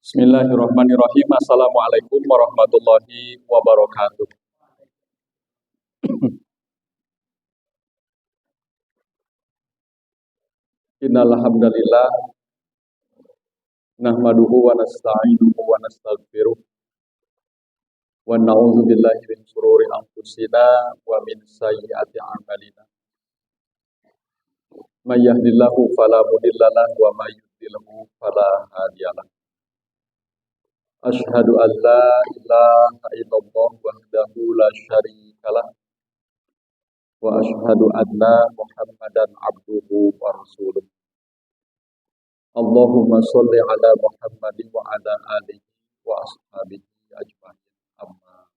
Bismillahirrahmanirrahim. Assalamualaikum warahmatullahi wabarakatuh. Innal hamdalillah nahmaduhu wa nasta'inuhu wa nastaghfiruh wa na'udzu billahi min shururi anfusina wa min sayyiati a'malina. May yahdihillahu fala mudilla lahu wa may yudlilhu fala hadiyalah. Asyhadu an la ilaha illallah wahdahu la syarikalah wa asyhadu anna Muhammadan abduhu wa rasuluh. Allahumma sholli ala Muhammadin wa ala alihi wa ashabihi ajmain. Amma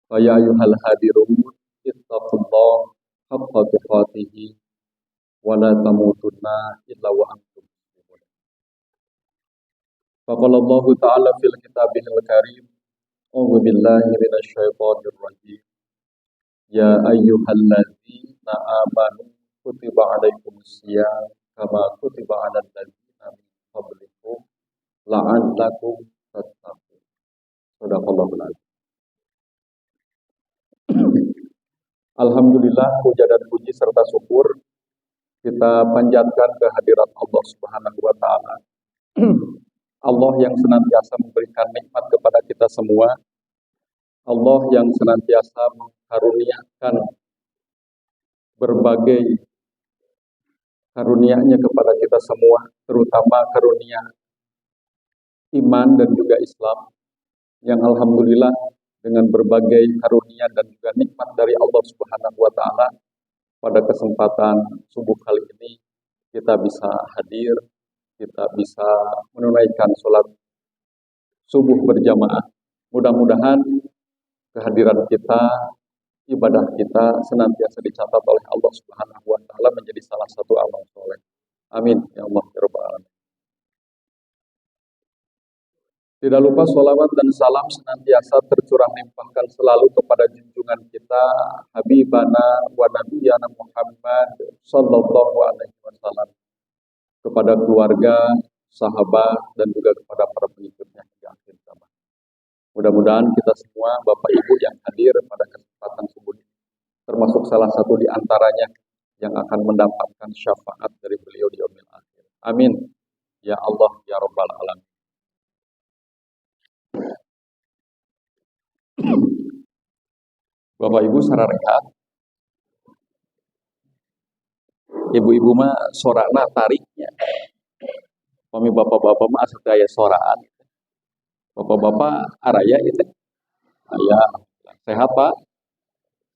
fa ya ayyuhal hadirun ittaqullah haqqa tuqatih wa la tamutunna illa wa antum muslimun. Faqala Allah ta'ala fil kitabihil karim, a'udzu billahi minasy syaithanir rajim. Ya ayyuhalladzina amanu kutiba alaikumus syiyam kama kutiba 'alal ladzina min qablikum la'allakum tattaqun. Shadaqallahul adzim. Alhamdulillah, puja dan puji serta syukur kita panjatkan kehadirat Allah Subhanahu wa taala. Allah yang senantiasa memberikan nikmat kepada kita semua. Allah yang senantiasa mengkaruniakan berbagai karunia-Nya kepada kita semua, terutama karunia iman dan juga Islam, yang alhamdulillah dengan berbagai karunia dan juga nikmat dari Allah Subhanahu wa taala, pada kesempatan subuh kali ini kita bisa hadir, kita bisa menunaikan sholat subuh berjamaah. Mudah-mudahan kehadiran kita, ibadah kita senantiasa dicatat oleh Allah Subhanahu wa taala menjadi salah satu amal soleh. Amin ya Allah ya rabbal alamin. Tidak lupa sholawat dan salam senantiasa tercurah limpahkan selalu kepada junjungan kita Habibana wa Nabiyana Muhammad sallallahu alaihi wasallam, kepada keluarga, sahabat, dan juga kepada para pengikutnya hingga akhir zaman. Mudah-mudahan kita semua, Bapak Ibu yang hadir pada kesempatan subuh ini, termasuk salah satu di antaranya yang akan mendapatkan syafaat dari beliau di yaumil akhir. Amin. Ya Allah, ya Rabbal Alamin. Bapak Ibu sararehat, ibu-ibu mah sorana tariknya. Kami bapak-bapak mah asa daya soraan. Bapak-bapak araya itu. Ya, sehat Pak?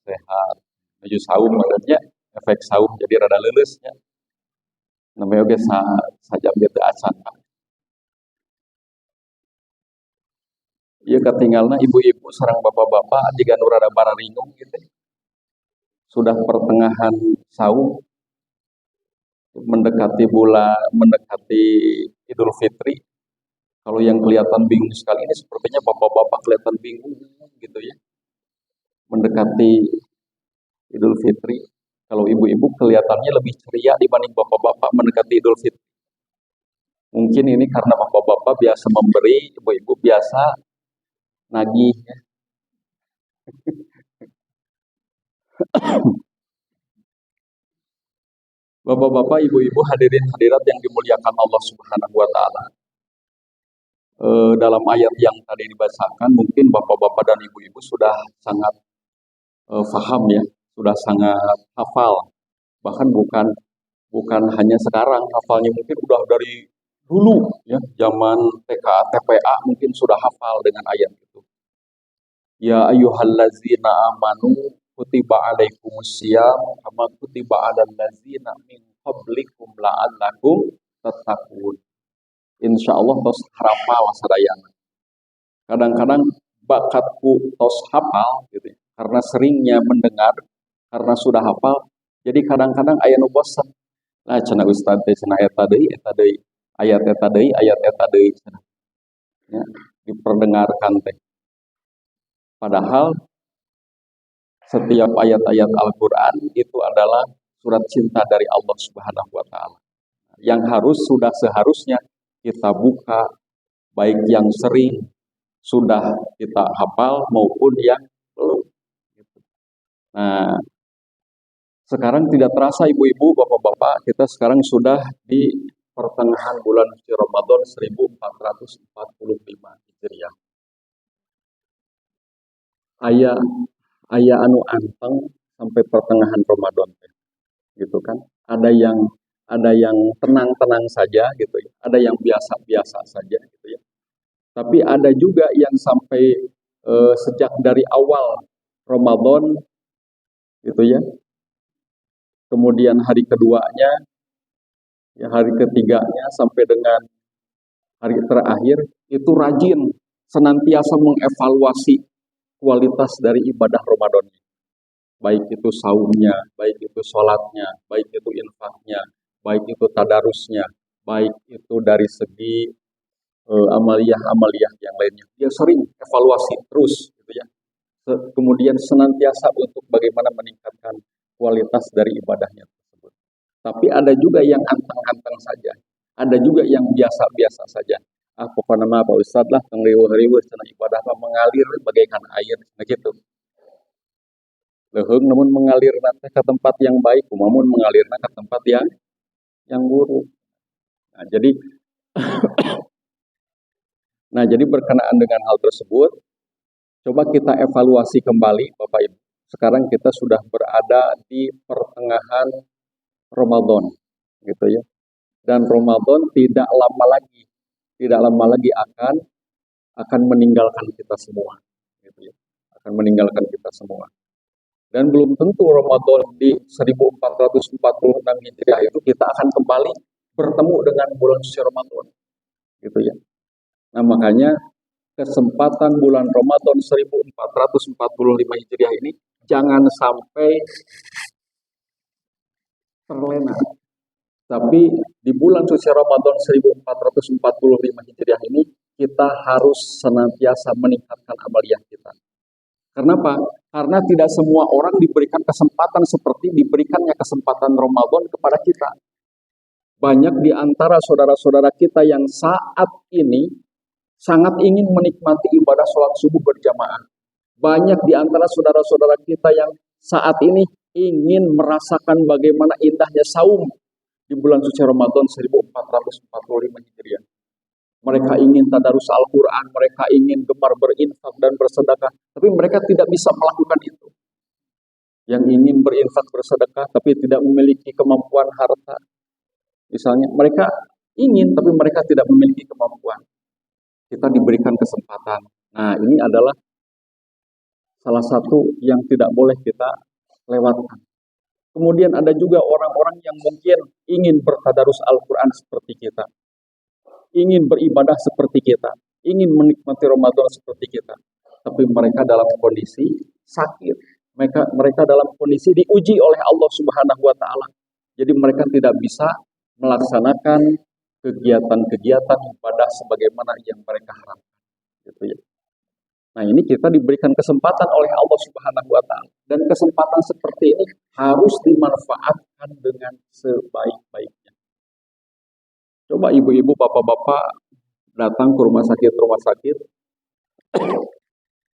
Sehat. Menuju saum maksudnya, efek saum jadi rada leuleusnya. Namanya oge sajam gitu acan Pak. Ieu katinggalna ibu-ibu sareng bapak-bapak jiga nu rada bararingong gitu. Sudah pertengahan saum, mendekati Idul Fitri. Kalau yang kelihatan bingung sekali ini sepertinya bapak-bapak kelihatan bingung gitu ya. Mendekati Idul Fitri. Kalau ibu-ibu kelihatannya lebih ceria dibanding bapak-bapak mendekati Idul Fitri. Mungkin ini karena bapak-bapak biasa memberi, ibu-ibu biasa nagih ya. Bapak-bapak, ibu-ibu, hadirin hadirat yang dimuliakan Allah Subhanahu wa taala. Dalam ayat yang tadi dibacakan, mungkin bapak-bapak dan ibu-ibu sudah sangat paham ya, sudah sangat hafal. Bahkan bukan hanya sekarang hafalnya, mungkin udah dari dulu ya, zaman TK TPA mungkin sudah hafal dengan ayat itu. Ya ayyuhallazina amanu kutiba alaikumussyiyam kama kutiba alal ladzina min qablikum la'allakum tattaqun. Insyaallah tos harapal sadayana. Kadang-kadang bakatku tos hafal gitu ya, karena seringnya mendengar, karena sudah hafal, jadi kadang-kadang aya nu bosan. Nah cenah ustaz teh cenah eta deui ayat eta deui cenah. Ya. diperdengarkan teh. Padahal setiap ayat-ayat Al-Quran itu adalah surat cinta dari Allah Subhanahu wa Ta'ala. Yang sudah seharusnya kita buka, baik yang sering sudah kita hafal maupun yang belum. Nah, sekarang tidak terasa ibu-ibu, bapak-bapak, kita sekarang sudah di pertengahan bulan suci Ramadan 1445 Hijriah. Aya anu anteng sampai pertengahan Ramadan, gitu kan? Ada yang tenang-tenang saja, gitu ya. Ada yang biasa-biasa saja, gitu ya. Tapi ada juga yang sampai sejak dari awal Ramadan, gitu ya. Kemudian hari keduanya, ya hari ketiganya sampai dengan hari terakhir itu rajin senantiasa mengevaluasi kualitas dari ibadah Ramadan. Baik itu saumnya, baik itu sholatnya, baik itu infaknya, baik itu tadarusnya, baik itu dari segi amaliyah-amaliyah yang lainnya. Dia sering evaluasi terus, gitu ya. Kemudian senantiasa untuk bagaimana meningkatkan kualitas dari ibadahnya tersebut. Tapi ada juga yang anteng-anteng saja, ada juga yang biasa-biasa saja. Pokoknya nama Pak Ustadz lah, riweuh-riweuh cenah ibadah mengalir bagaikan air, begitu. Leheung namun mengalir nanti ke tempat yang baik, namun mengalir ke tempat yang buruk. Nah, jadi berkenaan dengan hal tersebut, coba kita evaluasi kembali, Bapak Ibu. Sekarang kita sudah berada di pertengahan Ramadan, gitu ya. Dan Ramadan tidak lama lagi akan meninggalkan kita semua, gitu ya. Akan meninggalkan kita semua. Dan belum tentu Ramadan di 1446 Hijriah itu kita akan kembali bertemu dengan bulan suci Ramadan, gitu ya. Nah, makanya kesempatan bulan Ramadan 1445 Hijriah ini jangan sampai terlena. Tapi di bulan suci Ramadan 1445 Hijriah ini kita harus senantiasa meningkatkan amaliyah kita. Kenapa? Karena tidak semua orang diberikan kesempatan seperti diberikannya kesempatan Ramadan kepada kita. Banyak di antara saudara-saudara kita yang saat ini sangat ingin menikmati ibadah sholat subuh berjamaah. Banyak di antara saudara-saudara kita yang saat ini ingin merasakan bagaimana indahnya saum di bulan suci Ramadan 1445 Hijriah. Mereka ingin tadarus Al-Quran, mereka ingin gemar berinfak dan bersedekah, tapi mereka tidak bisa melakukan itu. Yang ingin berinfak bersedekah, tapi tidak memiliki kemampuan harta. Misalnya, mereka ingin, tapi mereka tidak memiliki kemampuan. Kita diberikan kesempatan. Nah, ini adalah salah satu yang tidak boleh kita lewatkan. Kemudian ada juga orang-orang yang mungkin ingin bertadarus Al-Quran seperti kita. Ingin beribadah seperti kita. Ingin menikmati Ramadan seperti kita. Tapi mereka dalam kondisi sakit. Mereka dalam kondisi diuji oleh Allah Subhanahu wa Ta'ala. Jadi mereka tidak bisa melaksanakan kegiatan-kegiatan ibadah sebagaimana yang mereka harapkan. Gitu ya. Nah, ini kita diberikan kesempatan oleh Allah Subhanahu wa Ta'ala. Dan kesempatan seperti ini harus dimanfaatkan dengan sebaik-baiknya. Coba ibu-ibu, bapak-bapak datang ke rumah sakit,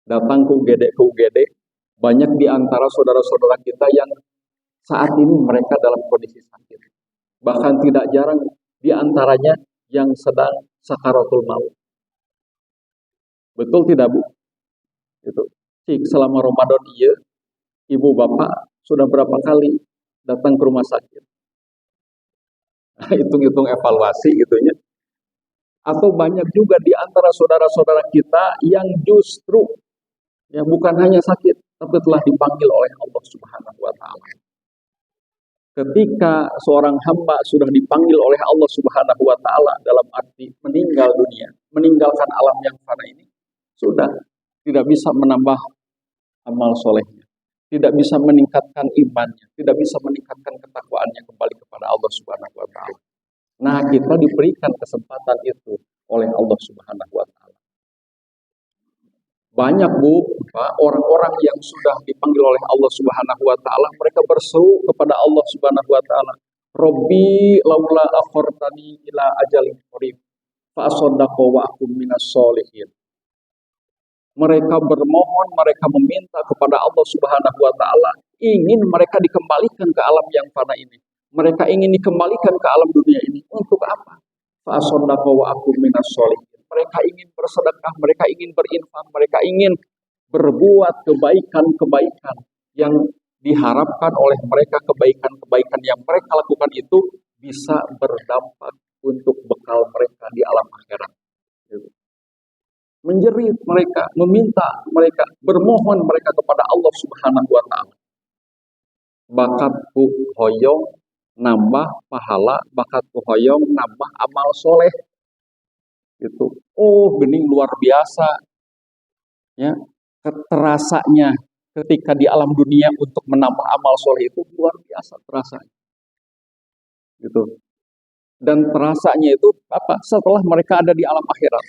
datang ke UGD. Banyak di antara saudara-saudara kita yang saat ini mereka dalam kondisi sakit. Bahkan tidak jarang di antaranya yang sedang sakaratul maut. Betul tidak, Bu? Itu. Selama Ramadan ibu bapak sudah berapa kali datang ke rumah sakit? Hitung-hitung evaluasi gitu ya. Atau banyak juga di antara saudara-saudara kita yang justru ya bukan hanya sakit, tapi telah dipanggil oleh Allah Subhanahu wa Ta'ala. Ketika seorang hamba sudah dipanggil oleh Allah Subhanahu wa Ta'ala dalam arti meninggal dunia, meninggalkan alam yang fana ini, sudah tidak bisa menambah amal solehnya, tidak bisa meningkatkan imannya, tidak bisa meningkatkan ketakwaannya kembali kepada Allah Subhanahu wa Ta'ala. Nah, kita diberikan kesempatan itu oleh Allah Subhanahu wa Ta'ala. Banyak Bu, orang-orang yang sudah dipanggil oleh Allah Subhanahu wa taala, mereka berseru kepada Allah Subhanahu wa taala, "Robbi laula akhartani ila ajalin qarib fa asaddaqa wa akum minas sholihin." Mereka bermohon, mereka meminta kepada Allah Subhanahu wa taala, ingin mereka dikembalikan ke alam yang fana ini. Mereka ingin dikembalikan ke alam dunia ini. Untuk apa? Fa asaddaqa wa akum minas sholihin. Mereka ingin bersedekah, mereka ingin berinfak, mereka ingin berbuat kebaikan-kebaikan yang diharapkan oleh mereka, kebaikan-kebaikan yang mereka lakukan itu bisa berdampak untuk bekal mereka di alam akhirat. Menjerit mereka, meminta mereka, bermohon mereka kepada Allah Subhanahu wa taala. Bakatku hoyong nambah pahala, bakatku hoyong nambah amal soleh. Itu, oh bening luar biasa, ya terasanya ketika di alam dunia untuk menambah amal soleh itu luar biasa terasanya, gitu. Dan terasanya itu apa? Setelah mereka ada di alam akhirat,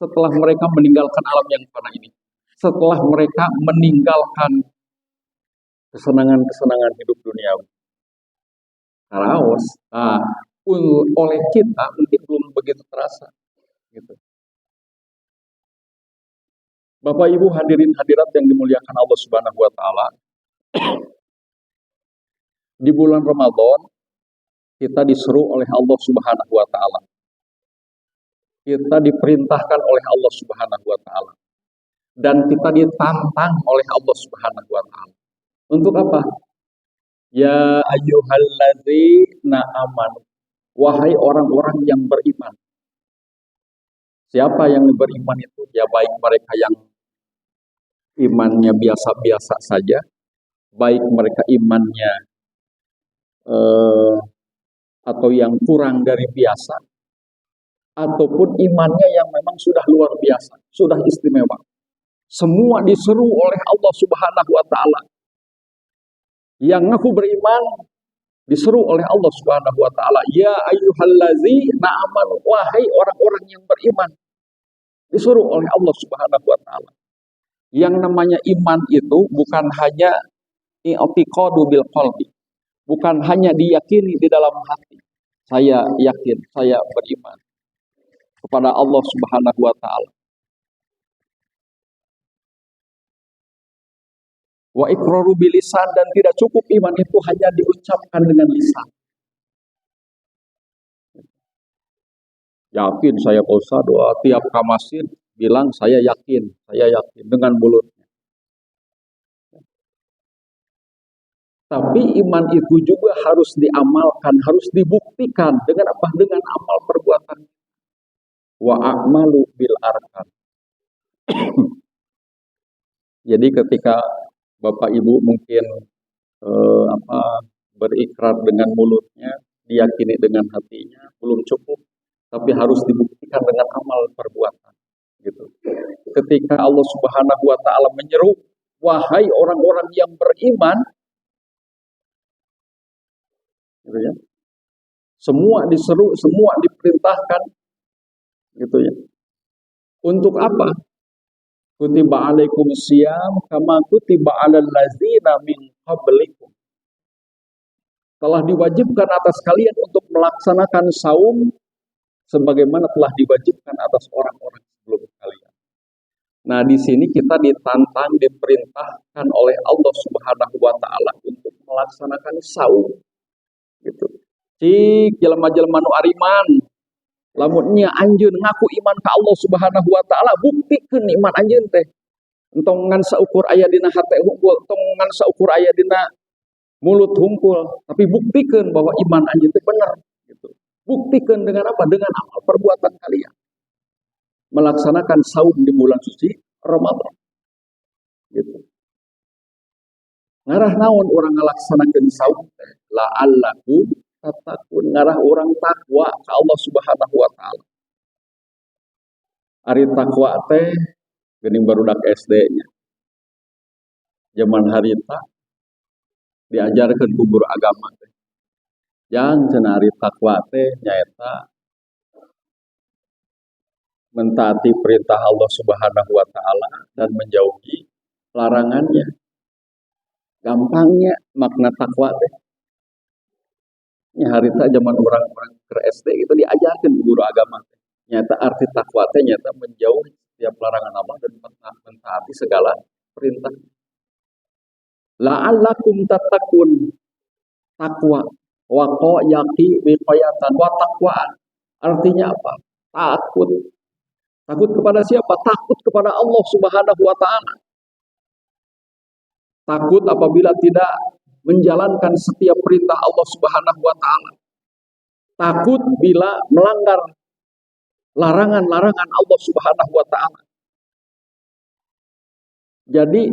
setelah mereka meninggalkan alam yang fana ini, setelah mereka meninggalkan kesenangan-kesenangan hidup duniawi. Karaos, oleh kita mungkin belum begitu terasa, gitu. Bapak Ibu hadirin hadirat yang dimuliakan Allah Subhanahu wa taala, di bulan Ramadan kita disuruh oleh Allah Subhanahu wa taala. Kita diperintahkan oleh Allah Subhanahu wa taala dan kita ditantang oleh Allah Subhanahu wa taala. Untuk apa? Ya ayyuhalladzina amanu, wahai orang-orang yang beriman. Siapa yang beriman itu? Ya baik mereka yang imannya biasa-biasa saja, baik mereka imannya atau yang kurang dari biasa, ataupun imannya yang memang sudah luar biasa, sudah istimewa. Semua disuruh oleh Allah Subhanahu wa taala. Yang ngaku beriman disuruh oleh Allah Subhanahu wa taala, ya ayyuhallazina amanu, wahai orang-orang yang beriman. Disuruh oleh Allah Subhanahu wa taala. Yang namanya iman itu bukan hanya i'tiqadu bil qalbi, bukan hanya diyakini di dalam hati. Saya yakin, saya beriman kepada Allah Subhanahu wa taala. Wa iqraru bil lisan, dan tidak cukup iman itu hanya diucapkan dengan lisan. Yakin saya Ustaz, doa tiap ke masjid bilang saya yakin dengan mulutnya. Tapi iman itu juga harus diamalkan, harus dibuktikan dengan apa? Dengan amal perbuatan. Wa a'malu bil arkan. Jadi ketika Bapak Ibu mungkin berikrar dengan mulutnya, diyakini dengan hatinya, belum cukup, tapi harus dibuktikan dengan amal perbuatan. Gitu. Ketika Allah Subhanahu wa taala menyeru, wahai orang-orang yang beriman, gitu ya. Semua diseru, semua diperintahkan, gitu ya. Untuk apa? Kutiba alaikum siyam kama kutiba alal ladzina min qablikum. Telah diwajibkan atas kalian untuk melaksanakan saum sebagaimana telah diwajibkan atas orang-orang sebelum kalian. Nah, di sini kita ditantang, diperintahkan oleh Allah Subhanahu wa taala untuk melaksanakan saum. Gitu. Cik jelema-jelema nu ariman, lamunnya anjeun ngaku iman ka Allah Subhanahu wa taala, buktikeun iman anjeun teh. Entong ngan saukur aya dina hate hungkul, entong ngan saukur aya dina mulut hungkul, tapi buktikeun bahwa iman anjeun teh bener gitu. Buktikan dengan apa? Dengan amal perbuatan kalian. Melaksanakan saum di bulan suci Ramadan. Gitu. Ngarah naon orang ngalaksanakeun saum teh? La'allakum tattaqun, ngarah orang takwa ka Allah Subhanahu wa taala. Ari takwa teh geuning barudak SD-nya. Zaman harita diajarkeun ku guru agama teh. Yang cenah ari takwa teh nyaeta mentaati perintah Allah Subhanahu wa taala dan menjauhi larangannya. Gampangnya makna takwa teh. Harita zaman orang-orang ke SD itu diajarkan guru agama. Nyata arti takwa teh nyata menjauhi setiap larangan Allah dan mentaati segala perintah. La'allakum tattaqun, takwa. Wa yaqi wiqayatan wa taqwaan. Artinya apa? Takut. Takut kepada siapa? Takut kepada Allah Subhanahu wa taala. Takut apabila tidak menjalankan setiap perintah Allah Subhanahu wa taala. Takut bila melanggar larangan-larangan Allah Subhanahu wa taala. Jadi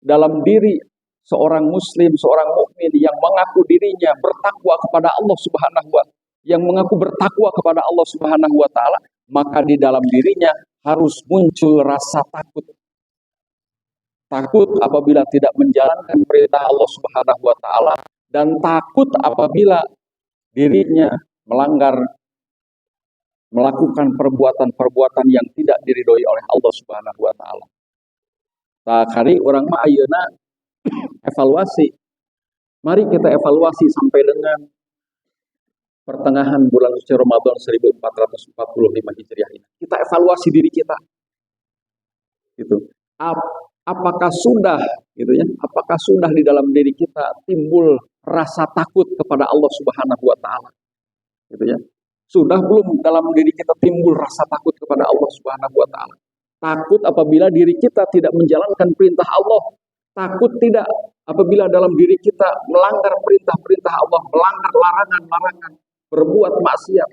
dalam diri seorang muslim, seorang mukmin yang mengaku dirinya bertakwa kepada Allah Subhanahu wa taala, yang mengaku bertakwa kepada Allah Subhanahu wa taala, maka di dalam dirinya harus muncul rasa takut. Takut apabila tidak menjalankan perintah Allah Subhanahu wa taala dan takut apabila dirinya melakukan perbuatan-perbuatan yang tidak diridhoi oleh Allah Subhanahu wa taala. Kari orang mah ayeuna evaluasi. Mari kita evaluasi sampai dengan pertengahan bulan suci Ramadan 1445 Hijriah ini. Kita evaluasi diri kita. Gitu. Apakah sudah gitu ya? Apakah sudah di dalam diri kita timbul rasa takut kepada Allah Subhanahu wa taala? Gitu ya. Sudah belum dalam diri kita timbul rasa takut kepada Allah Subhanahu wa taala? Takut apabila diri kita tidak menjalankan perintah Allah. Takut tidak apabila dalam diri kita melanggar perintah-perintah Allah, melanggar larangan-larangan, berbuat maksiat,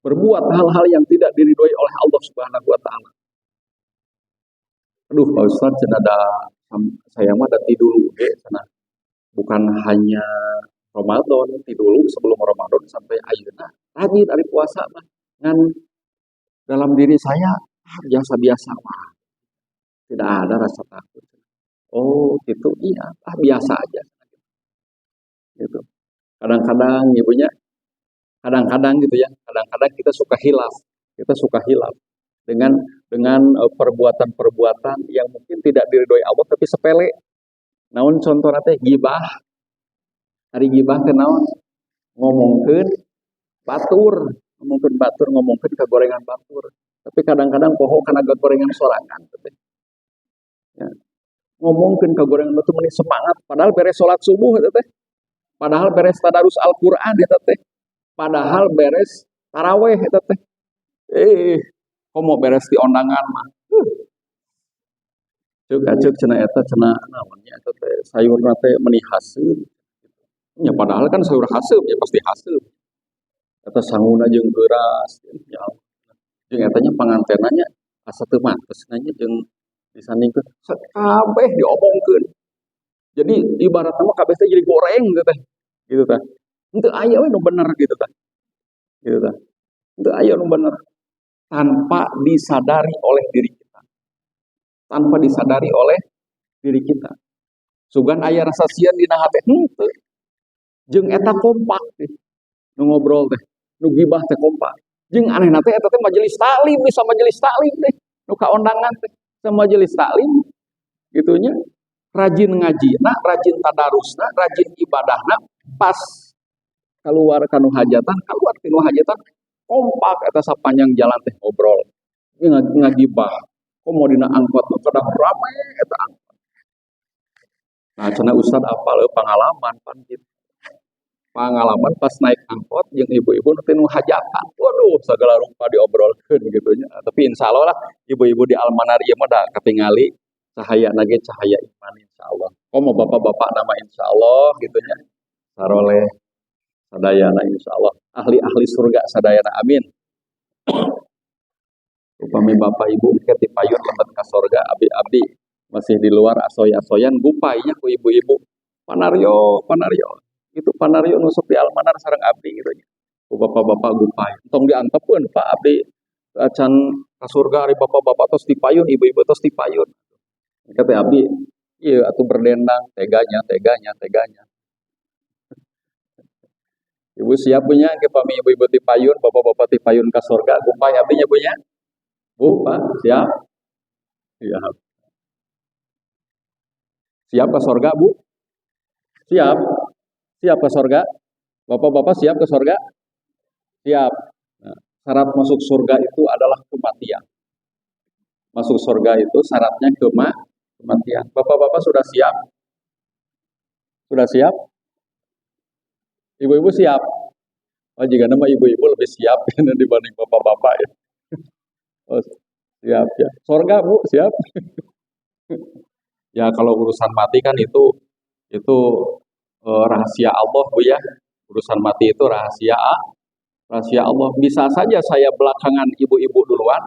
berbuat hal-hal yang tidak diridhoi oleh Allah Subhanahu wa taala. Aduh, Pak Ustaz, saya mah ada tidur sana. Bukan hanya Ramadan, tidur sebelum Ramadan sampai ayeuna rajin dari puasa mah. Ngan dalam diri saya biasa-biasa mah. Tidak ada rasa takut. Oh, gitu. Iya, biasa aja. Gitu. Kadang-kadang ibunya kadang-kadang gitu ya. Kadang-kadang kita suka hilaf. Dengan perbuatan-perbuatan yang mungkin tidak diridhoi Allah tapi sepele. Naon contohna teh gibah. Ari gibah teh naon? Ngomongkeun batur, ngomongkeun kagorengan batur. Tapi kadang-kadang poho kana kagorengan sorangan teh. Ya. Ngomongkeun kagorengan batur meni semangat padahal beres salat subuh teh. Padahal beres tadarus Al-Qur'an eta teh. Padahal beres tarawih eta teh. Komo beres di ondangan mah. Cuk cenah eta cenah naon nya eta teh sayurna teh meuni haseum. Ya padahal kan sayur haseum ya pasti haseum. Eta sanguna jeung geuras ya. Jeung eta nya pangantenanya asa teu mantes nanya jeung disandingkeun kabeh diomongkeun. Jadi ibaratna mah kabeh teh jadi goreng teh. Gitu tah. Henteu aya we nu bener gitu tah. Gitu tah. Henteu aya nu bener. Tanpa disadari oleh diri kita. Tanpa disadari oleh diri kita. Sugan aya rasa sieun dina hate henteu. Jeung eta kompak teh. Nu ngobrol teh, nu gibah teh kompak. Jeung anehna teh eta teh majelis taklim bisa majelis taklim teh. Nu kaondangan teh sama majelis taklim gitunya. Rajin ngajina, rajin tadarusna, rajin ibadahna, pas keluar kanu hajatan kompak eta sapanjang jalan teh ngobrol. Ngagibah. Komo dina angkot nu kada rame eta angkot. Nah, cenah Ustaz apal pengalaman pan kitu. Pengalaman pas naik angkot jeung ibu-ibu nu hajatan. Waduh, segala rupa diobrolkeun gitu nya. Tapi insyaallah lah ibu-ibu di almanar ieu mah da katingali cahaya nage cahaya iman insyaallah. Komo bapak-bapak nama insyaallah gitu nya. Saroleh sadayana insyaallah ahli-ahli surga sadayana amin. Upami bapak ibu engke dipayun lembet ka surga abdi-abdi masih di luar asoy-asoyan gupainya ku ibu-ibu. Panaryo. Itu panaryo nusuk di almanar sareng abdi gitu nya. Ku bapak-bapak gupai. Tong diantepkeun Pak abdi acan ka surga ari bapak-bapak tos dipayun, ibu-ibu tos dipayun. Kata abdi, ieu atuh berdendang teganya. Ibu siap punya ke pami ibu-ibu ti payun, bapak-bapak ti payun ka surga, gupay abdinya punya. Bu, Pak, siap? Siap. Siap ke surga, Bu? Siap. Siap ke surga? Bapak-bapak siap ke surga? Siap. Nah, syarat masuk surga itu adalah kematian. Masuk surga itu syaratnya kematian. Bapak-bapak sudah siap? Sudah siap? Ibu-ibu siap? Oh, jika nama ibu-ibu lebih siap dibanding bapak-bapak ya. Oh, siap ya. Surga Bu, siap? Ya kalau urusan mati kan itu rahasia Allah Bu ya. Urusan mati itu rahasia Allah. Bisa saja saya belakangan, ibu-ibu duluan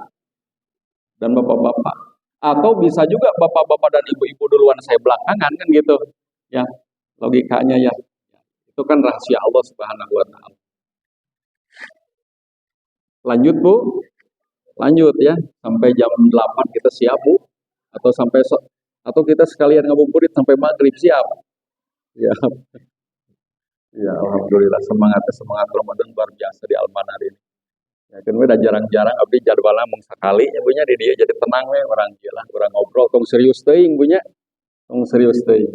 dan bapak-bapak. Atau bisa juga bapak-bapak dan ibu-ibu duluan saya belakangan kan gitu. Ya, logikanya ya. Itu kan rahasia Allah Subhanahu wa taala. Lanjut Bu. Lanjut ya. Sampai jam 8 kita siap Bu. Atau kita sekalian ngabuburit sampai maghrib siap. Ya. Ya, alhamdulillah semangat Ramadan luar biasa di Almanar ini. Ya, kan udah jarang-jarang abdi jadwalnya mung sakali nya punya di dia jadi tenang we orang gila, orang ngobrol tong serius teuing punya. Tong serius teuing.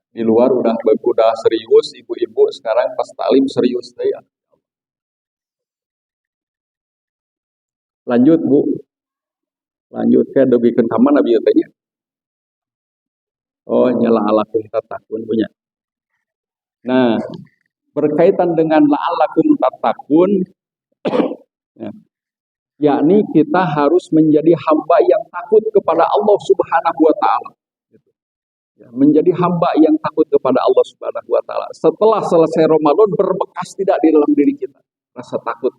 Di luar udah serius, ibu-ibu sekarang pas talim serius teuing. Lanjut Bu. Lanjut ke dogikeun ka mana bieu teh nya? Oh, nyala alakum tatakun punya. Nah, berkaitan dengan la'allakum tattaqun, ya, yakni kita harus menjadi hamba yang takut kepada Allah Subhanahu wa taala. Ya, menjadi hamba yang takut kepada Allah Subhanahu wa taala. Setelah selesai Ramadan berbekas tidak di dalam diri kita rasa takut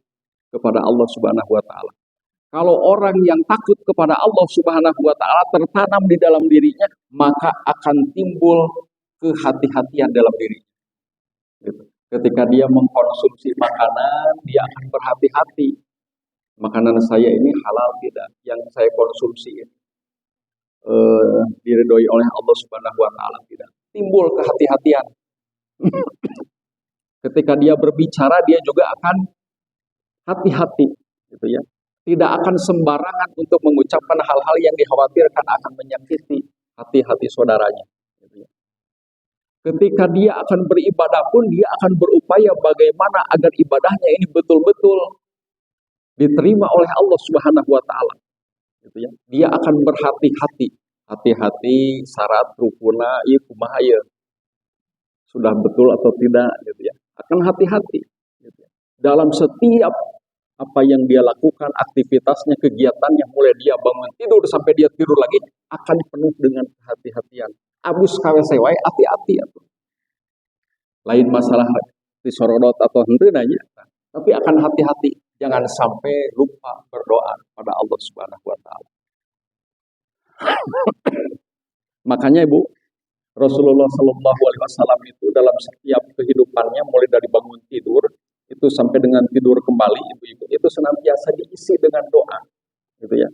kepada Allah Subhanahu wa taala. Kalau orang yang takut kepada Allah Subhanahu wa taala tertanam di dalam dirinya, maka akan timbul kehati-hatian dalam dirinya. Gitu. Ketika dia mengkonsumsi makanan, dia akan berhati-hati. Makanan saya ini halal tidak? Yang saya konsumsi diridhoi oleh Allah Subhanahu wa taala tidak? Timbul kehati-hatian. Ketika dia berbicara, dia juga akan hati-hati, gitu ya. Tidak akan sembarangan untuk mengucapkan hal-hal yang dikhawatirkan akan menyakiti hati-hati saudaranya. Gitu ya. Ketika dia akan beribadah pun, dia akan berupaya bagaimana agar ibadahnya ini betul-betul diterima oleh Allah Subhanahu wa taala. Gitu ya. Dia akan berhati-hati. Hati-hati syarat rukuna ieu kumaha ieu. Sudah betul atau tidak gitu ya. Akan hati-hati gitu ya. Dalam setiap apa yang dia lakukan, aktivitasnya, kegiatannya, mulai dia bangun tidur sampai dia tidur lagi akan penuh dengan kehati-hatian. Abus KWC wae hati-hati atuh. Lain masalah disorodot atau henteu nanya, tapi akan hati-hati. Jangan sampai lupa berdoa pada Allah Subhanahu wa taala. Makanya Ibu, Rasulullah Shallallahu alaihi wasallam itu dalam setiap kehidupannya mulai dari bangun tidur itu sampai dengan tidur kembali, ibu-ibu itu senantiasa diisi dengan doa. Gitu ya.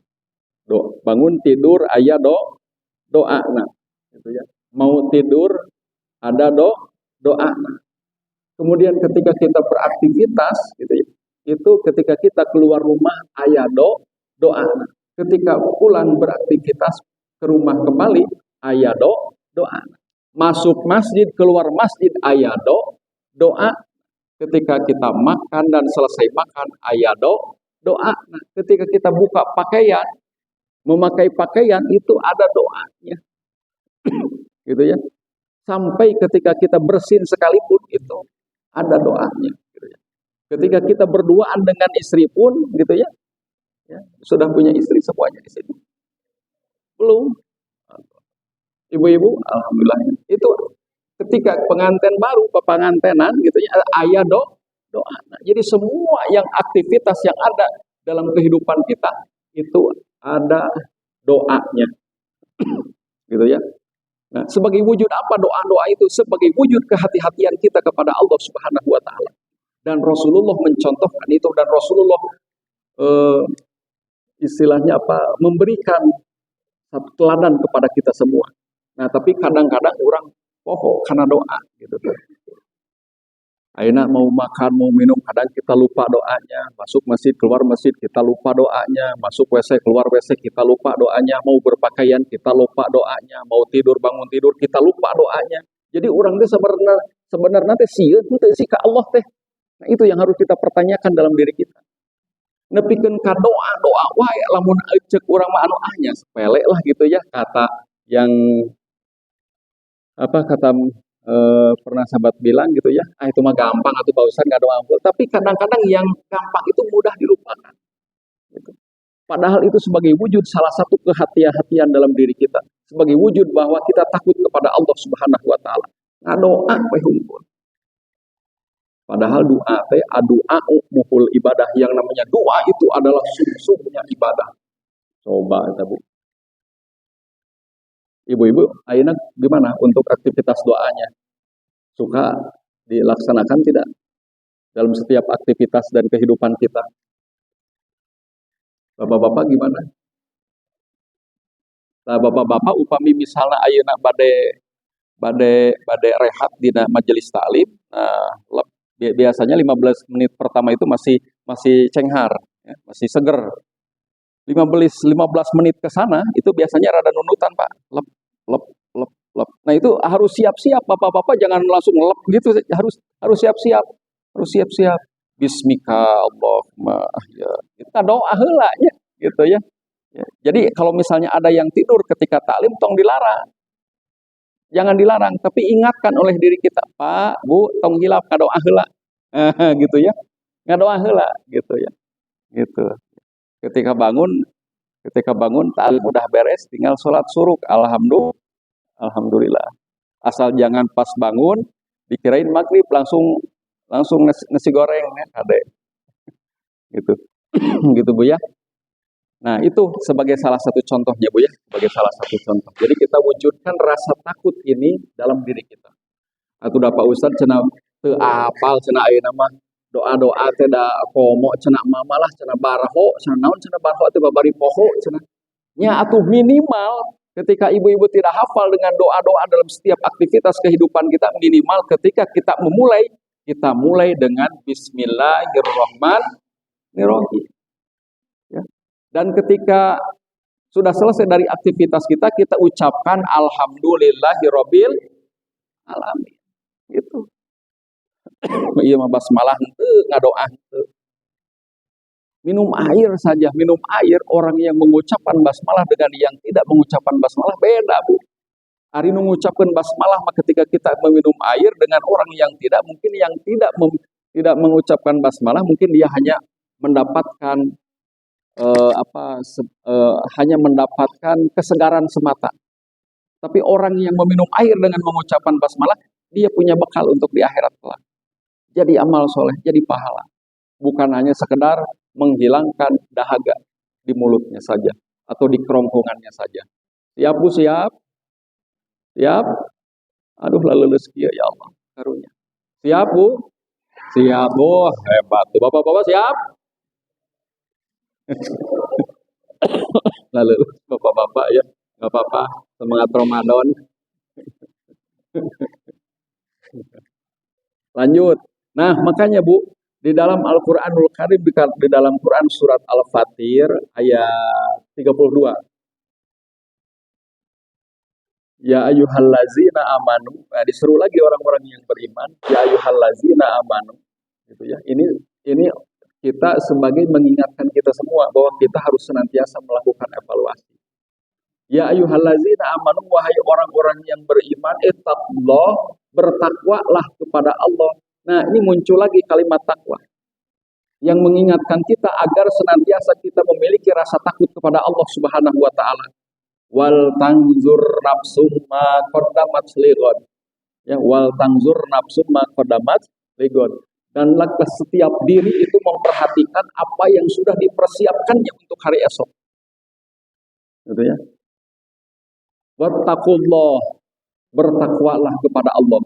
Bangun tidur aya doa nah. Gitu ya. Mau tidur ada doa nah. Kemudian ketika kita beraktivitas gitu ya. Itu ketika kita keluar rumah aya doa nah. Ketika pulang beraktivitas ke rumah kembali aya doa. Masuk masjid, keluar masjid aya doa. Ketika kita makan dan selesai makan aya doa. Nah, ketika kita buka pakaian, memakai pakaian itu ada doanya. Gitu ya. Sampai ketika kita bersin sekalipun itu ada doanya gitu ya. Ketika kita berduaan dengan istri pun gitu ya. Ya, sudah punya istri semuanya di sini. Belum. Ibu-ibu, alhamdulillah. Itu ketika pengantin baru, pengantenan gitu ya, ayah doa. Nah, jadi semua yang aktivitas yang ada dalam kehidupan kita itu ada doanya. Gitu ya. Nah, sebagai wujud apa doa-doa itu? Sebagai wujud kehati-hatian kita kepada Allah Subhanahu wa taala. Dan Rasulullah mencontohkan itu dan Rasulullah istilahnya apa? Memberikan satu teladan kepada kita semua. Nah, tapi kadang-kadang orang poho karena doa gitu tuh. Ayeuna mau makan, mau minum, kadang kita lupa doanya. Masuk masjid, keluar masjid, kita lupa doanya. Masuk WC, keluar WC, kita lupa doanya. Mau berpakaian, kita lupa doanya. Mau tidur, bangun tidur, kita lupa doanya. Jadi orang teh sebenarnya teh sieun teu sih ka Allah teh. Nah, itu yang harus kita pertanyakan dalam diri kita. Nepikeun ka doa wae lamun ceuk urang mah anu ahnya sepele lah gitu ya, kata yang apa kata pernah sahabat bilang gitu ya, itu mah gampang atau Pak Ustaz nggak doa ampun. Tapi kadang-kadang yang gampang itu mudah dilupakan. Gitu. Padahal itu sebagai wujud salah satu kehati-hatian dalam diri kita, sebagai wujud bahwa kita takut kepada Allah Subhanahu Wa Taala. Ngadoa we hungkul. Padahal doa teh doa muhul ibadah, yang namanya doa itu adalah sungguhnya ibadah. Coba kita Bu. Ibu-ibu, ayeuna gimana untuk aktivitas doanya? Suka dilaksanakan tidak dalam setiap aktivitas dan kehidupan kita? Bapak-bapak gimana? Nah, bapak-bapak upami misalnya ayeuna bade rehat di majelis taklim, nah, biasanya 15 menit pertama itu masih cenghar, ya, masih seger. 15 menit ke sana itu biasanya rada nunutan, Pak. Lep, lep, lep, lep. Nah, itu harus siap-siap, Bapak-bapak jangan langsung lep gitu, harus siap-siap. Harus siap-siap. Bismika Allahumma ya. Kita doa heula nya gitu ya. Ya. Jadi kalau misalnya ada yang tidur ketika taklim tong dilarang. Jangan dilarang, tapi ingatkan oleh diri kita, Pak, Bu, tong hilap kadoa heula. Gitu ya. Ngadoa heula gitu ya. Gitu. Ketika bangun taklim udah beres, tinggal sholat suruk. Alhamdulillah. Asal jangan pas bangun dikirain maghrib langsung nasi goreng ya, Ade. Gitu. Gitu Bu ya. Nah, itu sebagai salah satu contohnya Bu ya, sebagai salah satu contoh. Jadi kita wujudkan rasa takut ini dalam diri kita. Atau Pak Ustaz cenah teu apal cenah ayeuna mah doa-doa teh da komo cenah mamalah cenah barho cenah naon cenah barho teh babari poho cenah nya atuh minimal ketika ibu-ibu tidak hafal dengan doa-doa dalam setiap aktivitas kehidupan kita, minimal ketika kita mulai dengan bismillahirrahmanirrahim ya. Dan ketika sudah selesai dari aktivitas kita ucapkan alhamdulillahirabbil alamin gitu. Iya mah basmalah henteu ngadoa henteu. Minum air saja, minum air, orang yang mengucapkan basmalah dengan yang tidak mengucapkan basmalah beda, Bu. Ari nu mengucapkan basmalah maka ketika kita meminum air dengan orang yang tidak, mungkin yang tidak mengucapkan basmalah mungkin dia hanya mendapatkan hanya mendapatkan kesegaran semata. Tapi orang yang meminum air dengan mengucapkan basmalah, dia punya bekal untuk di akhirat kelak. Jadi amal soleh, jadi pahala. Bukan hanya sekedar menghilangkan dahaga di mulutnya saja atau di kerongkongannya saja. Siap Bu, siap? Siap? Aduh lalu rezeki ya Allah, karunia. Siap Bu? Siap Bu, hebat. Bapak-bapak siap? Lalu bapak-bapak ya, nggak apa-apa, semangat Ramadan. Lanjut. Nah, makanya Bu, di dalam Al-Qur'anul Karim, di dalam Quran surat Al-Fatir ayat 32. Ya ayyuhallazina amanu. Nah, diseru lagi orang-orang yang beriman, ya ayyuhallazina amanu. Gitu ya. Ini kita sebagai mengingatkan kita semua bahwa kita harus senantiasa melakukan evaluasi. Ya ayyuhallazina amanu, wahai orang-orang yang beriman, ittaqullah, bertakwalah kepada Allah. Nah, ini muncul lagi kalimat takwa yang mengingatkan kita agar senantiasa kita memiliki rasa takut kepada Allah Subhanahu wa taala. Wal tanzur nafsum ma qaddamat lighad. Ya, wal tanzur nafsum ma qaddamat lighad. Dan setiap diri itu memperhatikan apa yang sudah dipersiapkannya untuk hari esok. Gitu ya. Wattaqullah, bertakwalah kepada Allah.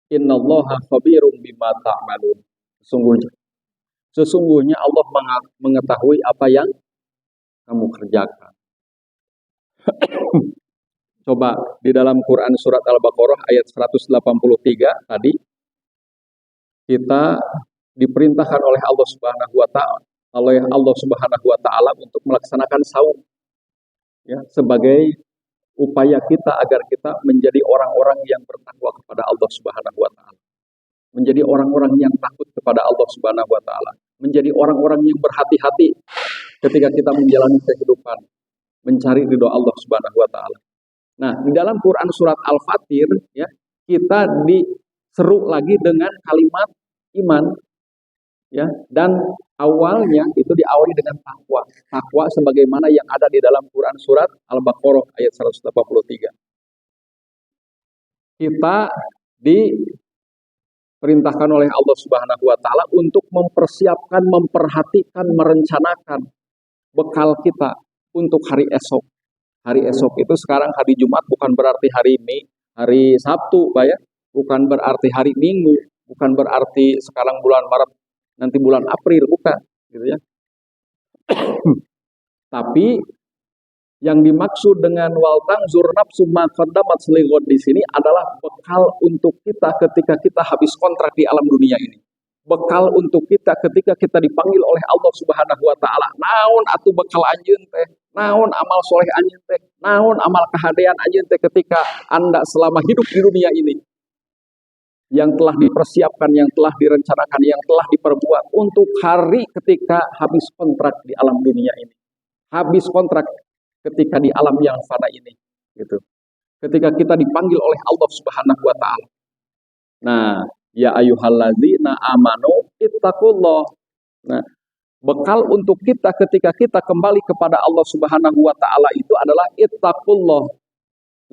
Innallaha khabirum bima ta'malun. Sesungguhnya Allah mengetahui apa yang kamu kerjakan. Coba di dalam Quran surat Al-Baqarah ayat 183 tadi. kita diperintahkan oleh Allah Subhanahu wa taala untuk melaksanakan saum ya sebagai upaya kita agar kita menjadi orang-orang yang bertakwa kepada Allah Subhanahu wa taala. Menjadi orang-orang yang takut kepada Allah Subhanahu wa taala, menjadi orang-orang yang berhati-hati ketika kita menjalani kehidupan, mencari ridho Allah Subhanahu wa taala. Nah, di dalam Quran surat Al-Fatir ya, kita diseru lagi dengan kalimat iman ya, dan awalnya itu diawali dengan takwa. Takwa sebagaimana yang ada di dalam Quran surat Al-Baqarah ayat 183. Kita diperintahkan oleh Allah Subhanahu wa taala untuk mempersiapkan, memperhatikan, merencanakan bekal kita untuk hari esok. Hari esok itu sekarang hari Jumat, bukan berarti hari Sabtu, Pak ya. Bukan berarti hari Minggu, bukan berarti sekarang bulan Maret, nanti bulan April, bukan, gitu ya. Tapi yang dimaksud dengan wal tanzur nafsu ma qaddamat lighad di sini adalah bekal untuk kita ketika kita habis kontrak di alam dunia ini. Bekal untuk kita ketika kita dipanggil oleh Allah Subhanahu wa taala. Naon atuh bekal anjeun teh? Naon amal soleh anjeun teh? Naon amal kahadean anjeun teh ketika Anda selama hidup di dunia ini? Yang telah dipersiapkan, yang telah direncanakan, yang telah diperbuat untuk hari ketika habis kontrak di alam dunia ini. Habis kontrak ketika di alam yang fana ini, gitu. Ketika kita dipanggil oleh Allah Subhanahu wa taala. Nah, ya ayyuhalladzina amanu ittaqullah. Nah, bekal untuk kita ketika kita kembali kepada Allah Subhanahu wa taala itu adalah ittaqullah.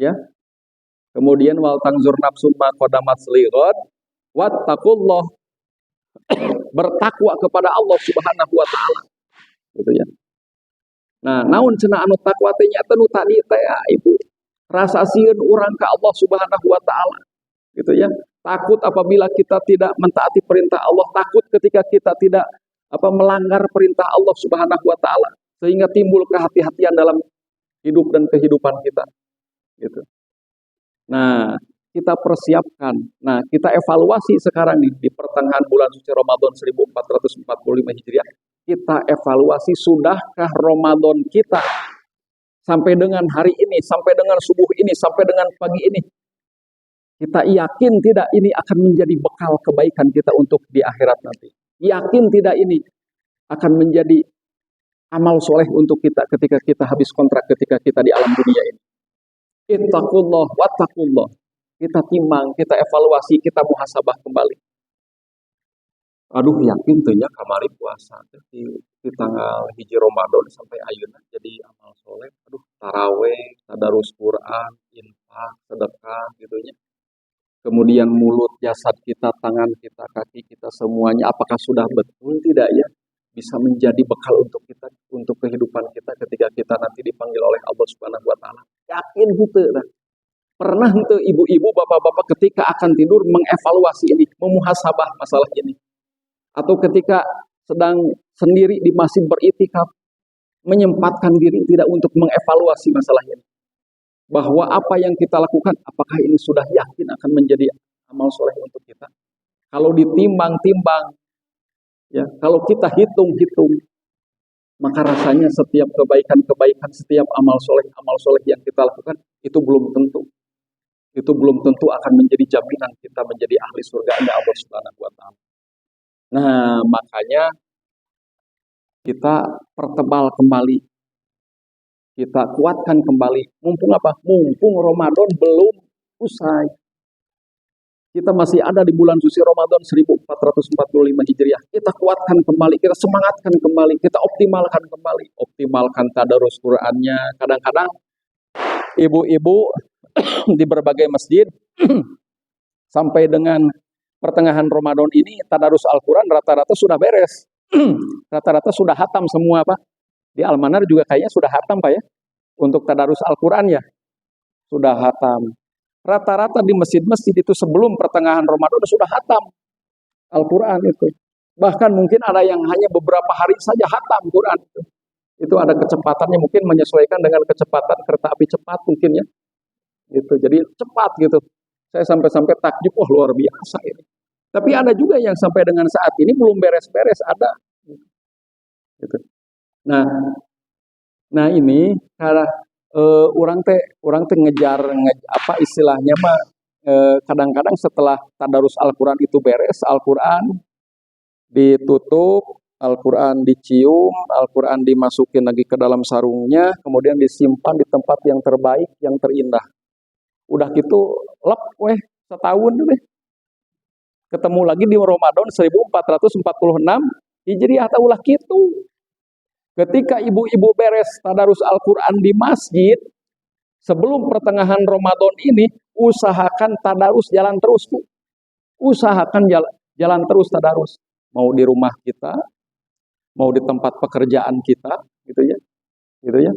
Ya. Kemudian wal tanzur nafsum ma qaddamat lighad wattaqullah. Bertakwa kepada Allah Subhanahu wa taala. Gitu ya. Nah, naon cenah anu takwa teh nya teh nu tadi teh Ibu. Rasa sieun urang ka Allah Subhanahu wa taala. Gitu ya. Takut apabila kita tidak mentaati perintah Allah, takut ketika kita tidak melanggar perintah Allah Subhanahu wa taala sehingga timbul kehati-hatian dalam hidup dan kehidupan kita. Gitu. Nah, kita persiapkan. Nah, kita evaluasi sekarang nih di pertengahan bulan suci Ramadan 1445 Hijriah. Kita evaluasi, sudahkah Ramadan kita sampai dengan hari ini, sampai dengan subuh ini, sampai dengan pagi ini, kita yakin tidak ini akan menjadi bekal kebaikan kita untuk di akhirat nanti? Yakin tidak ini akan menjadi amal soleh untuk kita ketika kita habis kontrak, ketika kita di alam dunia ini? Ittaqullah wattaqullah. Kita timbang, kita evaluasi, kita muhasabah kembali. Aduh, yakin tuhnya kamari puasa di tanggal hiji Ramadan sampai ayeuna jadi amal soleh. Aduh, taraweh, tadarus Quran, infak, sedekah gitu nya. Kemudian mulut, jasad kita, tangan kita, kaki kita, semuanya apakah sudah betul tidak ya bisa menjadi bekal untuk kita, untuk kehidupan kita ketika kita nanti dipanggil oleh Allah Subhanahu wa taala. Yakin henteu tah. Pernah henteu ibu-ibu, bapak-bapak ketika akan tidur mengevaluasi ini, memuhasabah masalah ini? Atau ketika sedang sendiri di masjid beritikaf, menyempatkan diri tidak untuk mengevaluasi masalah ini. Bahwa apa yang kita lakukan, apakah ini sudah yakin akan menjadi amal soleh untuk kita? Kalau ditimbang-timbang, ya, kalau kita hitung-hitung, maka rasanya setiap kebaikan-kebaikan, setiap amal soleh yang kita lakukan, itu belum tentu. Itu belum tentu akan menjadi jaminan kita menjadi ahli surganya Allah Subhanahu wa taala. Nah, makanya kita pertebal kembali, kita kuatkan kembali. Mumpung apa? Mumpung Ramadan belum usai. Kita masih ada di bulan suci Ramadan 1445 Hijriah. Kita kuatkan kembali, kita semangatkan kembali, kita optimalkan kembali. Optimalkan tadarus Qur'annya. Kadang-kadang ibu-ibu di berbagai masjid sampai dengan pertengahan Ramadan ini tadarus Al-Quran rata-rata sudah beres. Rata-rata sudah hatam semua, Pak. Di Almanar juga kayaknya sudah hatam, Pak ya. Untuk tadarus Al-Quran ya. Sudah hatam. Rata-rata di masjid-masjid itu sebelum pertengahan Ramadan sudah hatam Al-Quran itu. Bahkan mungkin ada yang hanya beberapa hari saja hatam Quran itu. Itu ada kecepatannya, mungkin menyesuaikan dengan kecepatan kereta api cepat mungkin ya. Gitu. Jadi cepat gitu. Saya sampai takjub, luar biasa ini. Tapi ada juga yang sampai dengan saat ini belum beres-beres, ada. Gitu. Nah, ini karena orang teh ngejar apa istilahnya mah kadang-kadang setelah tadarus Al-Qur'an itu beres, Al-Qur'an ditutup, Al-Quran dicium, Al-Quran dimasukin lagi ke dalam sarungnya, kemudian disimpan di tempat yang terbaik, yang terindah. Udah gitu, lep weh, setahun deh. Ketemu lagi di Ramadan 1446 Hijriah, ulah gitu. Ketika ibu-ibu beres tadarus Al-Quran di masjid, sebelum pertengahan Ramadan ini, usahakan tadarus jalan terus. Usahakan jalan terus tadarus. Mau di rumah kita, mau di tempat pekerjaan kita, gitu ya,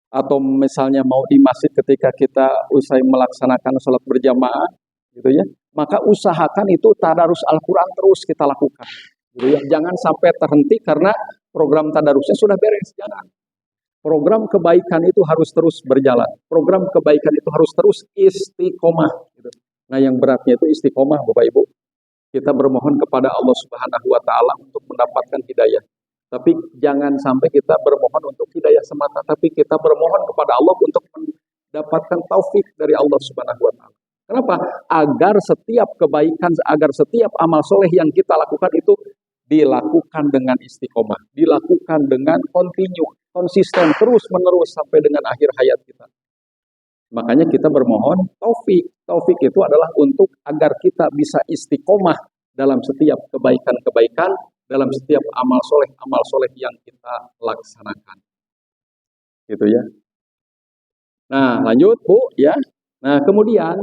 atau misalnya mau di masjid ketika kita usai melaksanakan sholat berjamaah, gitu ya, maka usahakan itu tadarus Al-Quran terus kita lakukan, gitu ya. Jangan sampai terhenti karena program tadarusnya sudah beres, jangan. Program kebaikan itu harus terus berjalan, program kebaikan itu harus terus istiqomah, gitu. Nah, yang beratnya itu istiqomah, Bapak Ibu. Kita bermohon kepada Allah Subhanahu wa Ta'ala untuk mendapatkan hidayah. Tapi jangan sampai kita bermohon untuk hidayah semata, tapi kita bermohon kepada Allah untuk mendapatkan taufik dari Allah Subhanahu wa Ta'ala. Kenapa? Agar setiap kebaikan, agar setiap amal soleh yang kita lakukan itu dilakukan dengan istiqomah, dilakukan dengan konsisten, terus menerus sampai dengan akhir hayat kita. Makanya kita bermohon taufik. Taufik itu adalah untuk agar kita bisa istiqomah dalam setiap kebaikan-kebaikan, dalam setiap amal soleh yang kita laksanakan. Gitu ya. Nah, lanjut Bu ya. Nah, kemudian